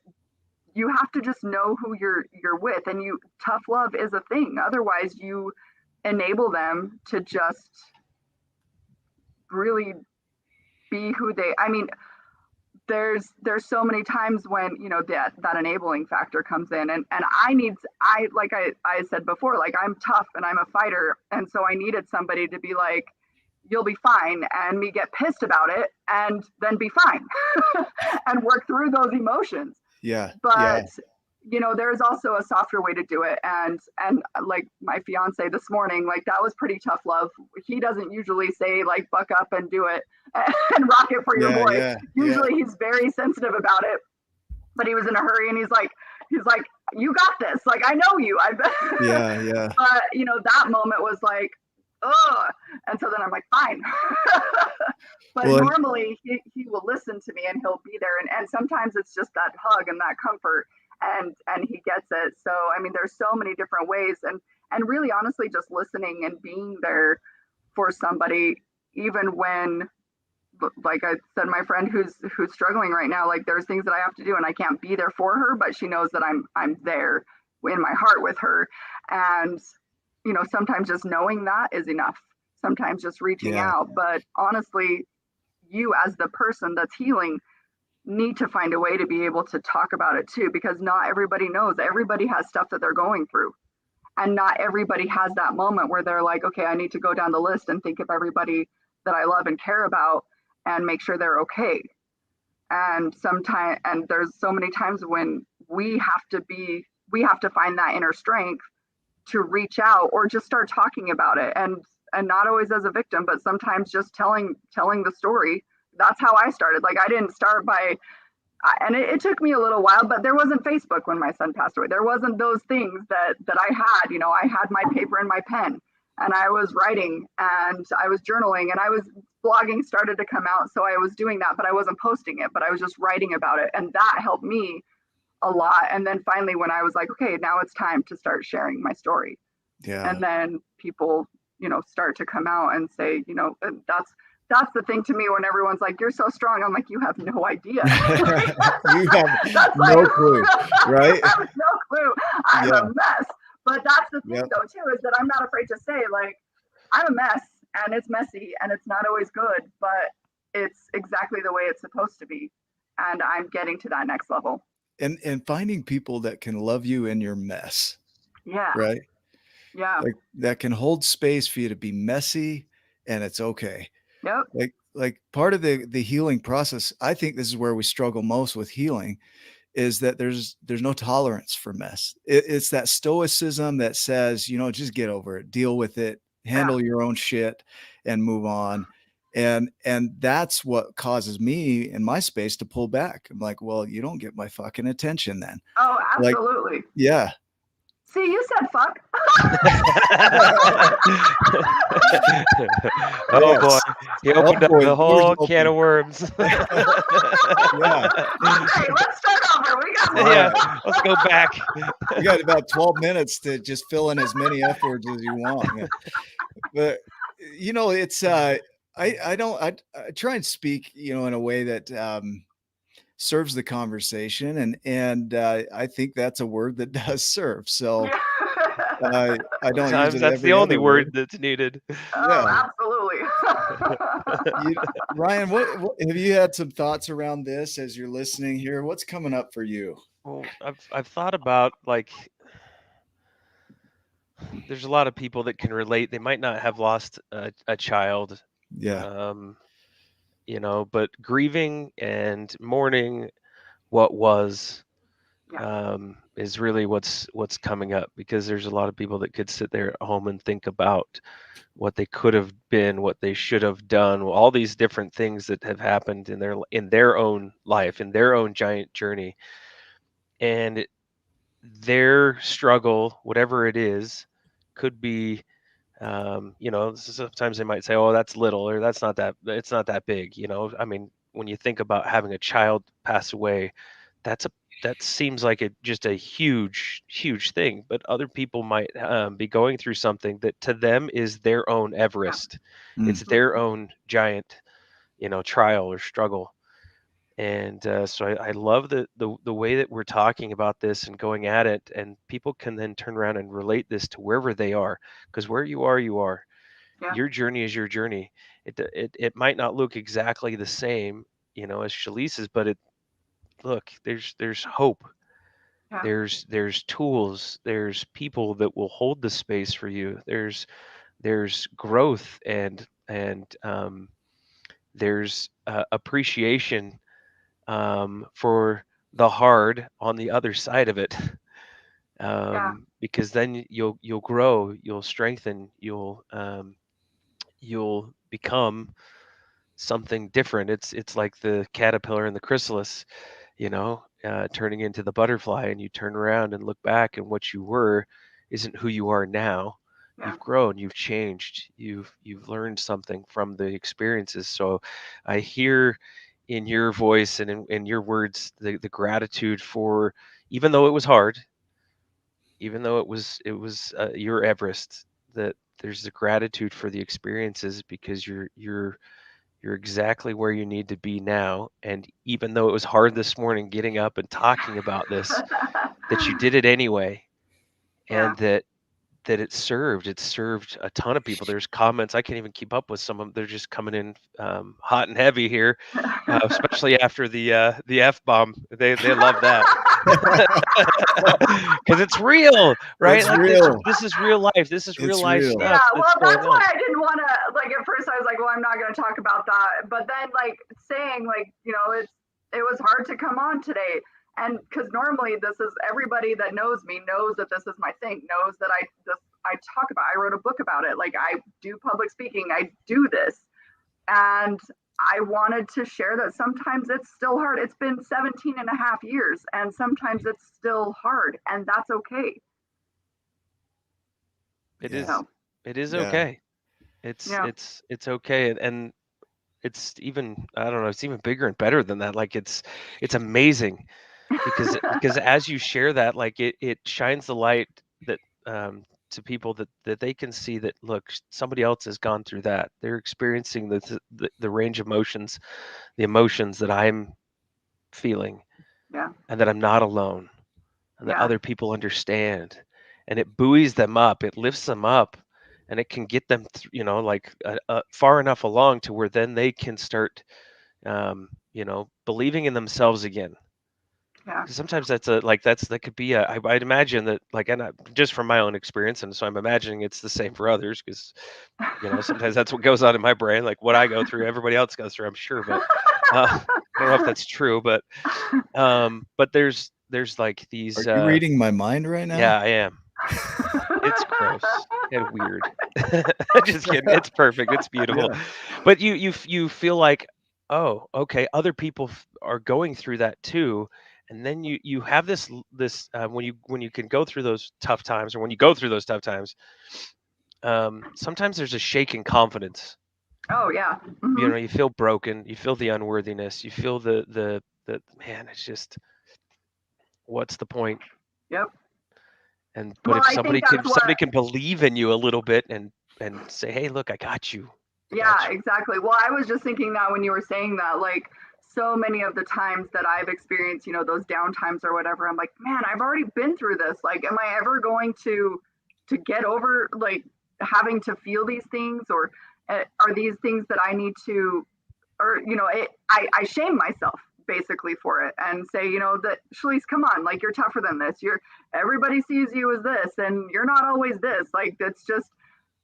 C: you have to just know who you're with, and tough love is a thing. Otherwise, you enable them to just really be who they. I mean, there's so many times when, you know, that enabling factor comes in, and I like I said before, like, I'm tough and I'm a fighter, and so I needed somebody to be like, you'll be fine, and me get pissed about it and then be fine and work through those emotions.
B: Yeah.
C: But you know, there's also a softer way to do it. And like my fiance this morning, like, that was pretty tough love. He doesn't usually say, like, buck up and do it and rock it for your boy. Usually he's very sensitive about it, but he was in a hurry, and he's like, you got this. Like, I know you. I bet.
B: Yeah.
C: But you know, that moment was like, oh, and so then I'm like, fine. But normally he will listen to me and he'll be there. And sometimes it's just that hug and that comfort, and he gets it. So, I mean, there's so many different ways, and really honestly, just listening and being there for somebody, even when, like I said, my friend who's struggling right now, like, there's things that I have to do and I can't be there for her, but she knows that I'm there in my heart with her. And, you know, sometimes just knowing that is enough. Sometimes just reaching out. But honestly, you as the person that's healing need to find a way to be able to talk about it too, because not everybody knows. Everybody has stuff that they're going through. And not everybody has that moment where they're like, okay, I need to go down the list and think of everybody that I love and care about and make sure they're okay. And there's so many times when we have to find that inner strength to reach out or just start talking about it, and not always as a victim, but sometimes just telling the story. That's how I started. Like, I didn't start by, and it took me a little while, but there wasn't Facebook when my son passed away. There wasn't those things that I had. You know, I had my paper and my pen, and I was writing and I was journaling, and blogging started to come out. So I was doing that, but I wasn't posting it, but I was just writing about it. And that helped me a lot. And then finally, when I was like, okay, now it's time to start sharing my story. Yeah. And then people, you know, start to come out and say, you know, that's the thing to me when everyone's like, you're so strong. I'm like, you have no idea.
B: You have no clue, right?
C: I have no clue. I'm a mess. But that's the thing though, too, is that I'm not afraid to say, like, I'm a mess, and it's messy, and it's not always good, but it's exactly the way it's supposed to be. And I'm getting to that next level.
B: And finding people that can love you in your mess.
C: Yeah.
B: Right.
C: Yeah.
B: Like, that can hold space for you to be messy, and it's okay.
C: Yep.
B: Like part of the healing process, I think this is where we struggle most with healing, is that there's no tolerance for mess. It's that stoicism that says, you know, just get over it, deal with it, handle your own shit, and move on. And that's what causes me in my space to pull back. I'm like, well, you don't get my fucking attention then.
C: Oh, absolutely.
B: Like, yeah.
C: See, you said fuck.
A: Oh boy, he opened up the whole can of worms.
C: Okay, let's start over. We got
A: let's go back.
B: You got about 12 minutes to just fill in as many F words as you want. But you know, it's I try and speak, you know, in a way that serves the conversation, and I think that's a word that does serve. So I don't
A: Sometimes
B: use it.
A: That's the only word that's needed.
C: Oh, absolutely.
B: Ryan, what have you had some thoughts around this as you're listening here? What's coming up for you?
A: Well, I've thought about, like, there's a lot of people that can relate. They might not have lost a child.
B: Yeah.
A: You know, but grieving and mourning what was is really what's coming up, because there's a lot of people that could sit there at home and think about what they could have been, what they should have done, all these different things that have happened in their own life, in their own giant journey. And their struggle, whatever it is, could be, you know, sometimes they might say, oh, that's little, or it's not that big. You know, I mean, when you think about having a child pass away, that's a that seems like just a huge thing, but other people might be going through something that to them is their own Everest. It's their own giant, trial or struggle. And so I love the way that we're talking about this and going at it, and people can then turn around and relate this to wherever they are, because where you are, you are.
C: Yeah.
A: Your journey is your journey. It might not look exactly the same, as Chalise's, but there's hope.
C: Yeah.
A: There's tools. There's people that will hold the space for you. There's growth and there's appreciation for the hard on the other side of it. Because then you'll grow, you'll strengthen, you'll become something different. It's like the caterpillar and the chrysalis, turning into the butterfly, and you turn around and look back, and what you were isn't who you are now.
C: Yeah.
A: You've grown, you've changed, you've learned something from the experiences. So I hear in your voice and in your words the gratitude for, even though it was hard, even though it was your Everest, that there's the gratitude for the experiences, because you're exactly where you need to be now. And even though it was hard this morning getting up and talking about this, that you did it anyway. And that it served a ton of people. There's comments, I can't even keep up with some of them. They're just coming in hot and heavy here, especially after the F-bomb. They love that. Because it's real, right?
B: It's
A: like
B: real.
A: This is real life. This is real life
B: real.
A: stuff.
C: Yeah, well, that's why
A: on.
C: I didn't want to, like, at first I was like, well, I'm not going to talk about that. But then, like, saying, like, it was hard to come on today. And because normally this is, everybody that knows me knows that this is my thing, knows that I talk about, I wrote a book about it. Like, I do public speaking, I do this. And I wanted to share that sometimes it's still hard. It's been 17 and a half years, and sometimes it's still hard, and that's okay.
A: It
B: Yeah.
A: is.
C: So,
A: It is
B: Yeah.
A: okay. It's
C: Yeah.
A: it's okay, and it's even, I don't know, it's even bigger and better than that. Like it's amazing, because as you share that, like it shines the light that to people that they can see that, look, somebody else has gone through that. They're experiencing the range of emotions, the emotions that I'm feeling,
C: Yeah.
A: and that I'm not alone, and that
C: Yeah.
A: other people understand, and it buoys them up, it lifts them up, and it can get them like far enough along to where then they can start believing in themselves again.
C: Yeah.
A: Because sometimes that could be I'd imagine that, like, and just from my own experience, and so I'm imagining it's the same for others, because sometimes that's what goes on in my brain, like what I go through, everybody else goes through, I'm sure, but I don't know if that's true, but there's like these
B: Are you reading my mind right now?
A: yeah, I am. It's gross and weird. Just kidding. It's perfect. It's beautiful.
B: Yeah.
A: But you feel like, oh, okay, other people are going through that too, and then you have this when you can go through those tough times, or when you go through those tough times, sometimes there's a shake in confidence.
C: Oh, yeah. Mm-hmm.
A: You feel broken. You feel the unworthiness. You feel the man. It's just, what's the point?
C: Yep.
A: But if
C: I think
A: somebody can believe in you a little bit and say, hey, look, I got you.
C: Yeah, exactly. Well, I was just thinking that when you were saying that, like, so many of the times that I've experienced, those down times or whatever, I'm like, man, I've already been through this. Like, am I ever going to get over, like, having to feel these things, or are these things that I need to, or I shame myself basically for it, and say, that, Chalese, come on, like, you're tougher than this. Everybody sees you as this, and you're not always this. Like, it's just,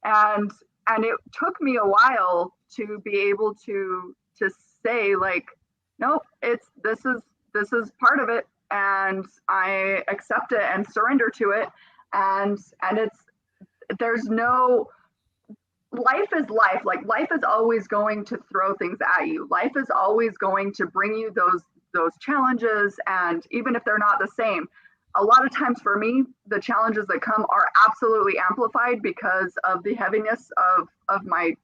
C: and it took me a while to be able to say, like, nope, this is part of it, and I accept it and surrender to it, and there's no, life is life. Like, life is always going to throw things at you. Life is always going to bring you those challenges, and even if they're not the same, a lot of times for me, the challenges that come are absolutely amplified because of the heaviness of my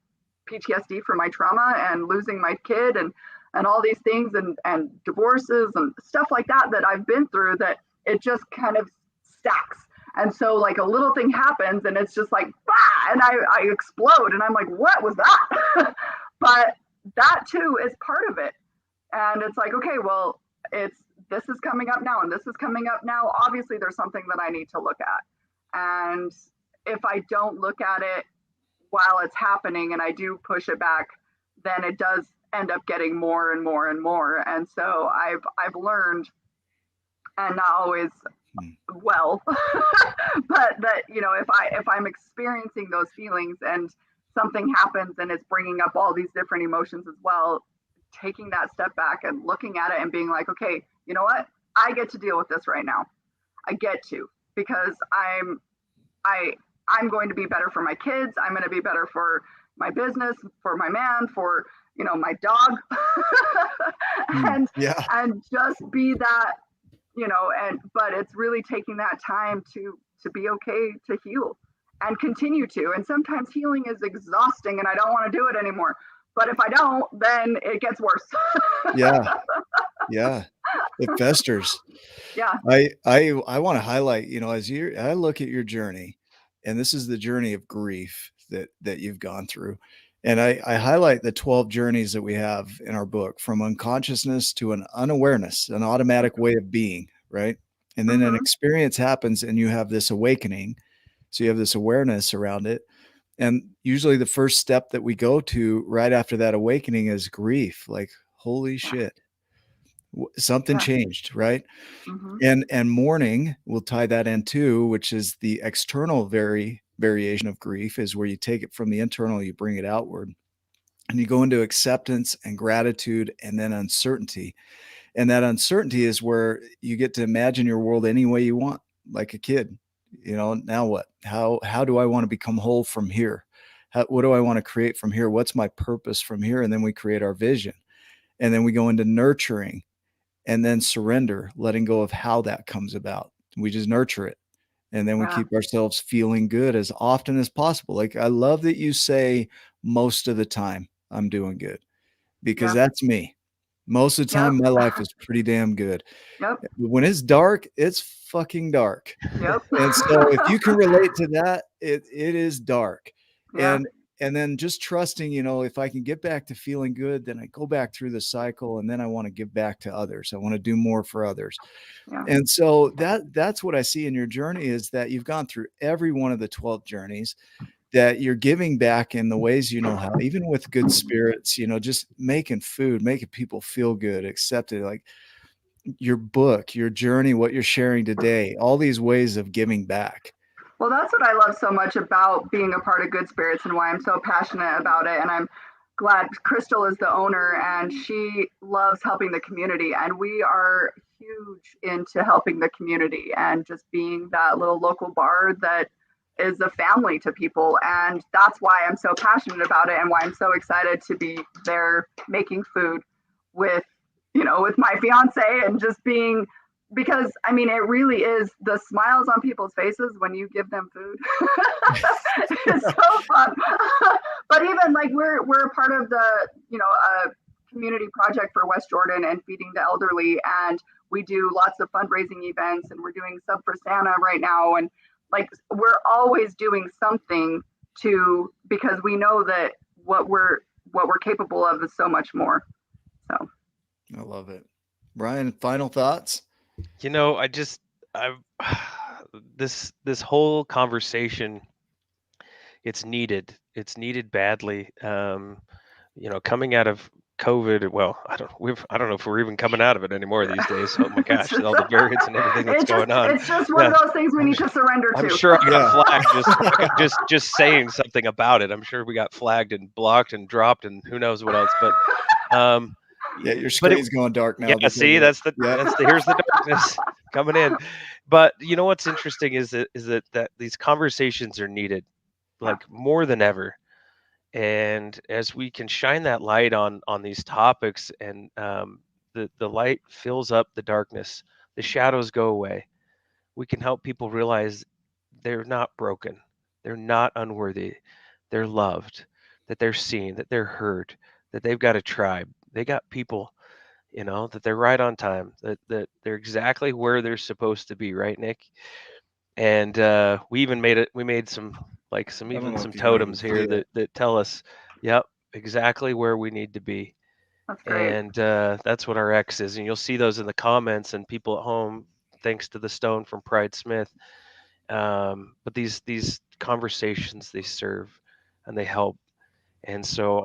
C: PTSD from my trauma and losing my kid, and and all these things and divorces and stuff like that I've been through, that it just kind of stacks. And so like a little thing happens and it's just like, bah, and I explode and I'm like, what was that? But that too is part of it. And it's like, okay, well, this is coming up now and this is coming up now. Obviously there's something that I need to look at. And if I don't look at it while it's happening and I do push it back, then it does end up getting more and more and more. And so I've learned, and not always well, but that, you know, if I'm experiencing those feelings and something happens and it's bringing up all these different emotions as well, taking that step back and looking at it and being like, okay, you know what? I get to deal with this right now. I get to, because I'm going to be better for my kids. I'm going to be better for my business, for my man, for, you know, my dog, and just be that, you know, but it's really taking that time to be okay to heal and continue to. And sometimes healing is exhausting and I don't want to do it anymore. But if I don't, then it gets worse.
B: Yeah. It festers.
C: Yeah.
B: I want to highlight, you know, I look at your journey, and this is the journey of grief that you've gone through. And I highlight the 12 journeys that we have in our book, from unconsciousness to an unawareness, an automatic way of being, right? And then an experience happens and you have this awakening. So you have this awareness around it. And usually the first step that we go to right after that awakening is grief. Like, holy shit, something changed, right? And mourning, we'll tie that in too, which is the external variation of grief, is where you take it from the internal, you bring it outward, and you go into acceptance and gratitude and then uncertainty. And that uncertainty is where you get to imagine your world any way you want, like a kid. You know, now what? How do I want to become whole from here? What do I want to create from here? What's my purpose from here? And then we create our vision. And then we go into nurturing, and then surrender, letting go of how that comes about. We just nurture it. And then we keep ourselves feeling good as often as possible. Like, I love that you say most of the time I'm doing good, because that's me. Most of the time, my life is pretty damn good. When it's dark, it's fucking dark. And so if you can relate to that, it is dark. And then just trusting, you know, if I can get back to feeling good, then I go back through the cycle, and then I want to give back to others. I want to do more for others. And so that's what I see in your journey, is that you've gone through every one of the 12 journeys, that you're giving back in the ways you know how, even with good spirits, you know, just making food, making people feel good, accepted, like your book, your journey, what you're sharing today, all these ways of giving back.
C: Well, that's what I love so much about being a part of Good Spirits and why I'm so passionate about it. And I'm glad Crystal is the owner and she loves helping the community. And we are huge into helping the community and just being that little local bar that is a family to people. And that's why I'm so passionate about it and why I'm so excited to be there making food with, you know, with my fiance, and just being, because I mean, it really is the smiles on people's faces when you give them food. It's so fun. But even like we're a part of the, you know, community project for West Jordan and feeding the elderly, and we do lots of fundraising events, and we're doing Sub for Santa right now, and like we're always doing something because we know that what we're capable of is so much more. So
B: I love it. Brian, final thoughts?
A: You know, this whole conversation, it's needed badly. You know, coming out of COVID, well, I don't know if we're even coming out of it anymore these days. Oh my gosh, all the variants and everything that's going on.
C: It's just one of those things we need to surrender to.
A: I'm sure I got flagged just saying something about it. I'm sure we got flagged and blocked and dropped and who knows what else. But
B: yeah, your screen's going dark now.
A: Yeah, see, here's the darkness coming in. But you know what's interesting is that these conversations are needed, like more than ever. And as we can shine that light on these topics, and the light fills up the darkness, the shadows go away. We can help people realize they're not broken, they're not unworthy, they're loved, that they're seen, that they're heard, that they've got a tribe, they got people, that they're right on time, that they're exactly where they're supposed to be, right, Nick? And we made some totems here that tell us, yep, exactly where we need to be.
C: That's great.
A: And that's what our X is. And you'll see those in the comments, and people at home, thanks to the stone from Pride Smith. But these conversations, they serve and they help. And so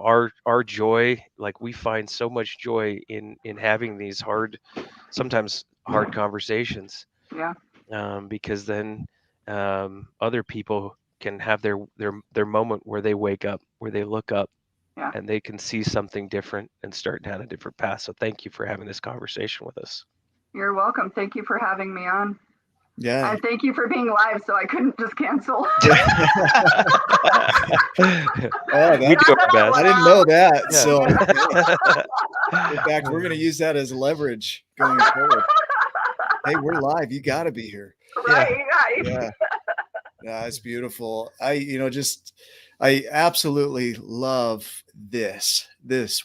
A: our joy, like, we find so much joy in having these sometimes hard conversations.
C: Yeah.
A: Because then other people can have their moment where they wake up, where they look up,
C: Yeah.
A: and they can see something different and start down a different path. So thank you for having this conversation with us.
C: You're welcome. Thank you for having me on.
B: Yeah.
C: And thank you for being live, so I couldn't just cancel.
A: We do our best.
B: I didn't know that.
A: Yeah.
B: So in fact, we're going to use that as leverage going forward. Hey, we're live. You got to be here.
C: Right.
B: Yeah. Yeah, it's beautiful. I absolutely love this,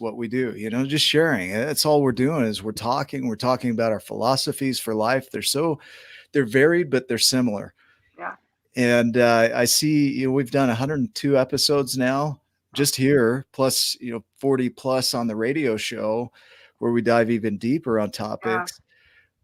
B: what we do, just sharing. That's all we're doing is we're talking about our philosophies for life. They're varied, but they're similar.
C: Yeah.
B: And I see, we've done 102 episodes now just here, plus, 40 plus on the radio show where we dive even deeper on topics. Yeah.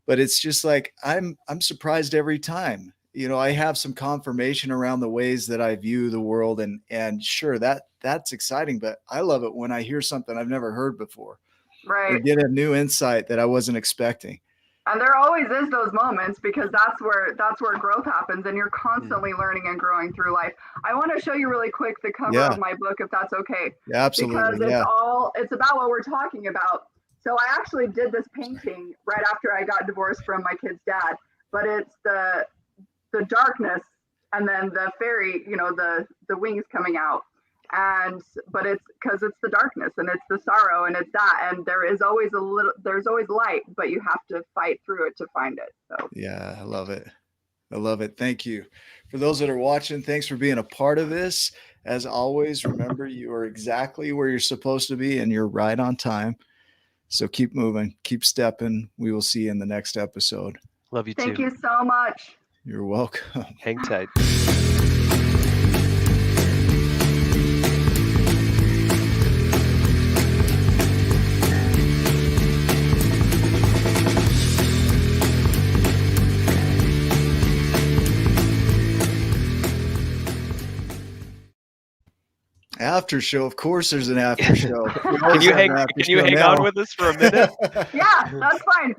B: But it's just like, I'm surprised every time. I have some confirmation around the ways that I view the world, and sure, that's exciting, but I love it when I hear something I've never heard before.
C: Right.
B: Or get a new insight that I wasn't expecting.
C: And there always is those moments, because that's where growth happens, and you're constantly learning and growing through life. I want to show you really quick the cover of my book, if that's okay.
B: Yeah, absolutely.
C: Because it's about what we're talking about. So I actually did this painting right after I got divorced from my kid's dad, but it's the darkness and then the fairy, the wings coming out. But it's because it's the darkness and it's the sorrow and it's that, and there's always light, but you have to fight through it to find it. So
B: yeah, I love it. Thank you. For those that are watching, thanks for being a part of this. As always, remember, you are exactly where you're supposed to be, and you're right on time. So keep moving, keep stepping. We will see you in the next episode.
A: Love you too.
C: Thank you so much.
B: You're welcome.
A: Hang tight.
B: After show, of course there's an after show.
A: Can you hang on with us for a minute?
C: Yeah, that's fine.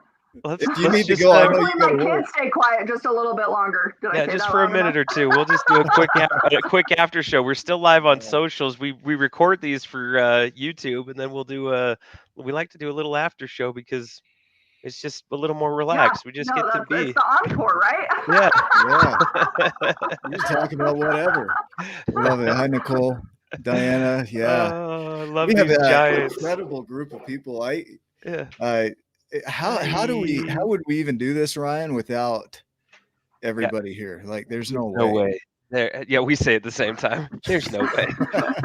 B: If you need to go, I know you got to work.
C: My kids stay quiet just a little bit longer.
A: Just for a minute or two. We'll just do a quick after show. We're still live on socials. We record these for YouTube, and then we'll do we like to do a little after show because it's just a little more relaxed. We just get to be.
C: It's the encore, right?
B: Yeah. You're talking about whatever. Love it. Hi, Nicole, Diana. Yeah.
A: Oh, I love
B: we
A: these
B: have
A: giants.
B: Incredible group of people. How would we even do this, Ryan, without everybody here? Like, there's no way.
A: There, we say it at the same time. There's no way.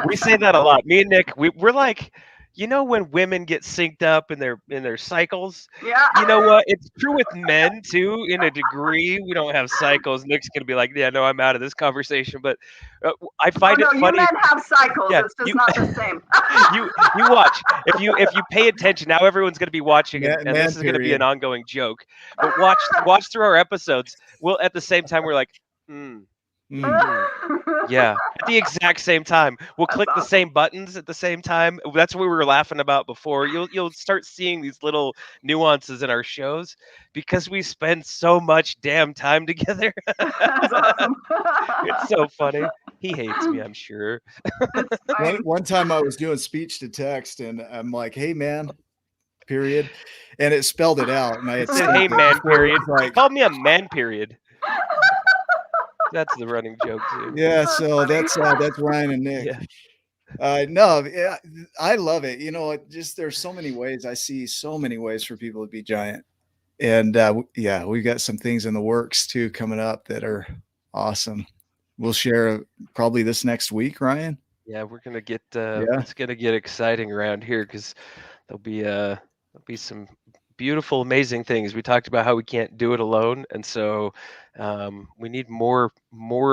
A: We say that a lot. Me and Nick, we're like, when women get synced up in their cycles.
C: Yeah.
A: You know what? It's true with men too, in a degree. We don't have cycles. Nick's gonna be like, yeah, no, I'm out of this conversation. But I find it funny.
C: You men have cycles. Yeah, it's just not the same.
A: you watch. If you pay attention, now everyone's gonna be watching, and this is gonna be an ongoing joke. But watch through our episodes. We'll at the same time we're like, yeah, at the exact same time. We'll click the same buttons at the same time. That's what we were laughing about before. You'll start seeing these little nuances in our shows because we spend so much damn time together.
C: That's awesome.
A: It's so funny. He hates me, I'm sure.
B: One time I was doing speech to text, and I'm like, "Hey, man." Period. And it spelled it out. And I said,
A: "Hey, man." Period. He called me a man. Period. That's the running joke too.
B: Yeah, so that's Ryan and Nick.
A: Yeah.
B: No, I love it. Just there's so many ways. I see so many ways for people to be giant, and we've got some things in the works too coming up that are awesome. We'll share probably this next week, Ryan.
A: Yeah, we're gonna get it's gonna get exciting around here because there'll be some beautiful, amazing things. We talked about how we can't do it alone, and so we need more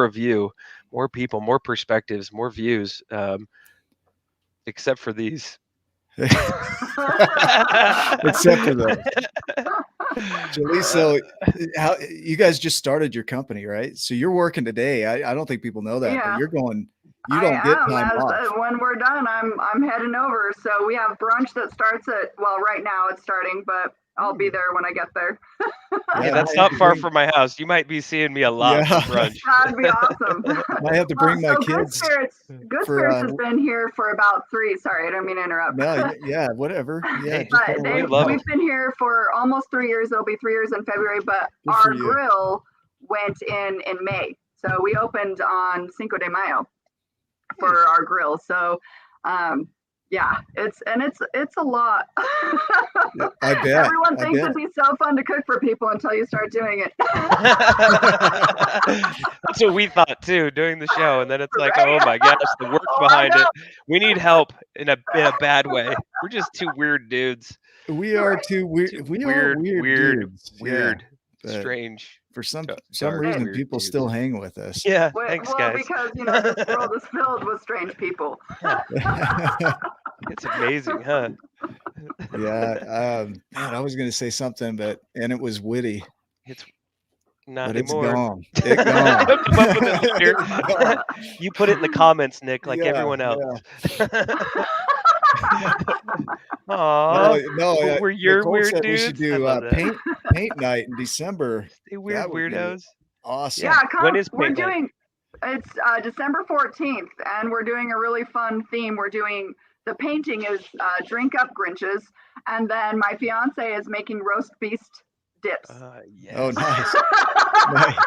A: of you, more people, more perspectives, more views. Except for these.
B: Except for those. Chalese, so how you guys just started your company, right? So you're working today. I don't think people know that, but you're going. You don't get time off.
C: When we're done, I'm heading over. So we have brunch that starts right now it's starting, but I'll be there when I get there.
A: Hey, that's not far from my house. You might be seeing me a lot for brunch.
C: That'd be awesome.
B: I have to bring my kids.
C: Good Spirits has been here for about 3. Sorry, I don't mean to interrupt.
B: No, yeah, whatever. Yeah,
C: but we've been here for almost 3 years. It'll be 3 years in February, but our grill went in May. So we opened on Cinco de Mayo for our grill. So yeah, it's a lot.
B: Yeah, I bet.
C: Everyone thinks it'd be so fun to cook for people until you start doing it.
A: That's what we thought too, doing the show, and then it's like, oh my gosh, the work behind it. We need help in a bad way. We're just two weird dudes.
B: We are two weird. We are weird dudes.
A: Weird, strange.
B: For some reason, people still hang with us.
A: Yeah, thanks, guys.
C: Because this world is filled with strange people.
A: It's amazing, huh?
B: Yeah, man, I was going to say something, and it was witty.
A: It's not
B: but
A: anymore.
B: It's gone.
A: You put it in the comments, Nick, like everyone else.
B: Aww. No,
A: we're your weird dudes.
B: We should do paint night in December.
A: Stay weird weirdos.
B: Awesome.
C: Yeah,
A: when is paint night?
C: It's December 14th, and we're doing a really fun theme. The painting is Drink Up Grinches, and then my fiance is making roast beast dips.
A: Yes.
B: Oh, nice. Nice.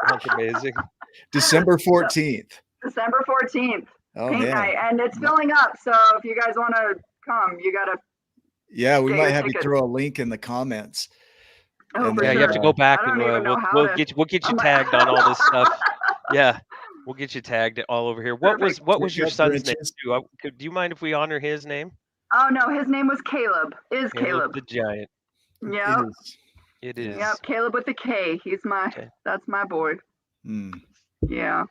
A: That's amazing.
B: December 14th.
C: December 14th.
B: Oh,
C: paint night, and it's filling up. So if you guys want to come, you gotta.
B: Yeah, we might have you throw a link in the comments.
C: Oh,
A: yeah, you have to go back and we'll get you tagged on all this stuff. Yeah, we'll get you tagged all over here. What was your son's name? Do you mind if we honor his name?
C: Oh no, his name was Caleb. Caleb
A: the Giant?
C: Yeah,
A: it is.
C: Yep, Caleb with the K. That's my boy. Yeah.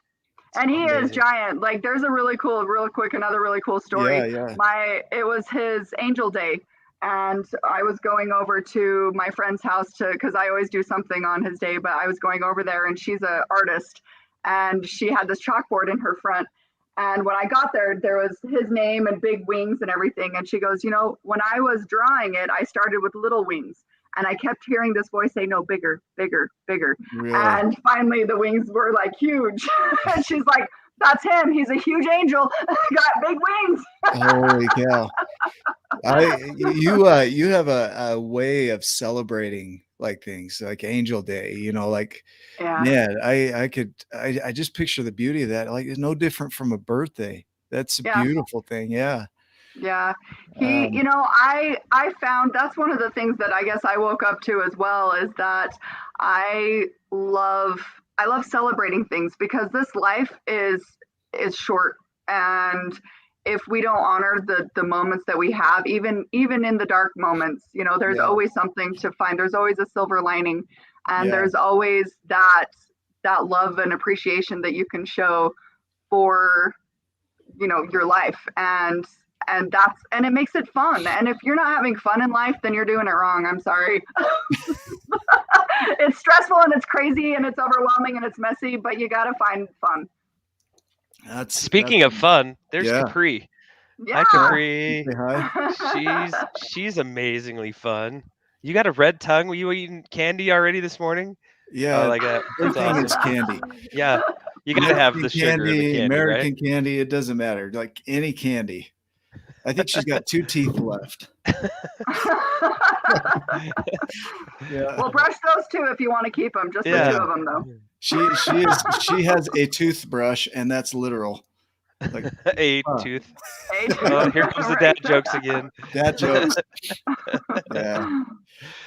C: And he is giant. Like, there's a another really cool story.
B: Yeah.
C: It was his angel day, and I was going over to my friend's house because I always do something on his day, but I was going over there, and she's an artist, and she had this chalkboard in her front. And when I got there was his name and big wings and everything. And she goes, when I was drawing it, I started with little wings. And I kept hearing this voice say, no, bigger, bigger, bigger. Really? And finally the wings were like huge. And she's like, that's him. He's a huge angel. Got big wings.
B: Holy cow. You have a way of celebrating like things like Angel Day, man, I just picture the beauty of that. Like, it's no different from a birthday. That's a beautiful thing. Yeah.
C: Yeah. I found that's one of the things that I guess I woke up to as well, is that I love celebrating things, because this life is short, and if we don't honor the moments that we have, even in the dark moments, there's always something to find. There's always a silver lining, and there's always that love and appreciation that you can show for your life, and it makes it fun. And if you're not having fun in life, then you're doing it wrong. I'm sorry. It's stressful and it's crazy and it's overwhelming and it's messy, but you got to find fun.
A: Speaking of fun, there's Capri.
C: Yeah.
A: Hi, Capri. She's amazingly fun. You got a red tongue. Were you eating candy already this morning?
B: Yeah,
A: like that.
B: Everything is candy.
A: Yeah, you gotta have the sugar, the candy,
B: American
A: right?
B: candy. It doesn't matter. Like any candy. I think she's got 2 teeth left.
C: Yeah. Well, brush those 2 if you want to keep them. Just the 2 of them, though.
B: She has a toothbrush, and that's literal. Like
A: tooth. Oh, here comes the dad jokes again.
B: Dad jokes. Yeah.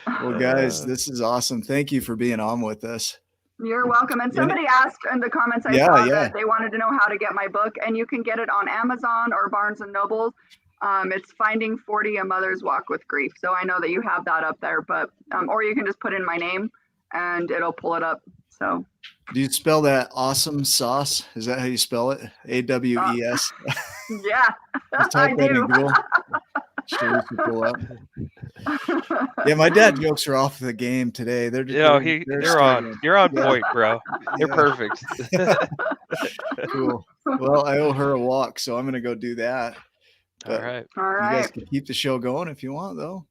B: Well, guys, this is awesome. Thank you for being on with us.
C: You're welcome. And somebody asked in the comments I saw that they wanted to know how to get my book, and you can get it on Amazon or Barnes and Noble. It's Finding 40, A Mother's Walk with Grief. So I know that you have that up there, but or you can just put in my name and it'll pull it up. So
B: Do you spell that awesome sauce? Is that how you spell it? AWES.
C: Yeah, I do.
B: Sure, pull up. Yeah, my dad jokes are off the game today. They're just,
A: you're on point, bro. You're perfect.
B: Cool. Well, I owe her a walk, so I'm gonna go do that.
A: All right.
B: You guys can keep the show going if you want, though.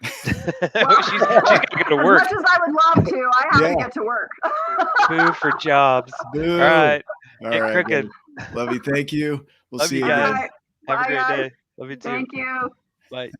A: Well, she's gonna get to work.
C: As much as I would love to, I have to get to work.
A: Boo for jobs.
B: Boo.
A: All right.
B: Get
A: crooked.
B: Love you. Thank you. We'll
A: Love
B: see
A: you
B: you
A: guys.
B: again.
A: Have
C: Bye,
A: a great
C: guys.
A: day. Love you too.
C: Thank you.
A: Bye.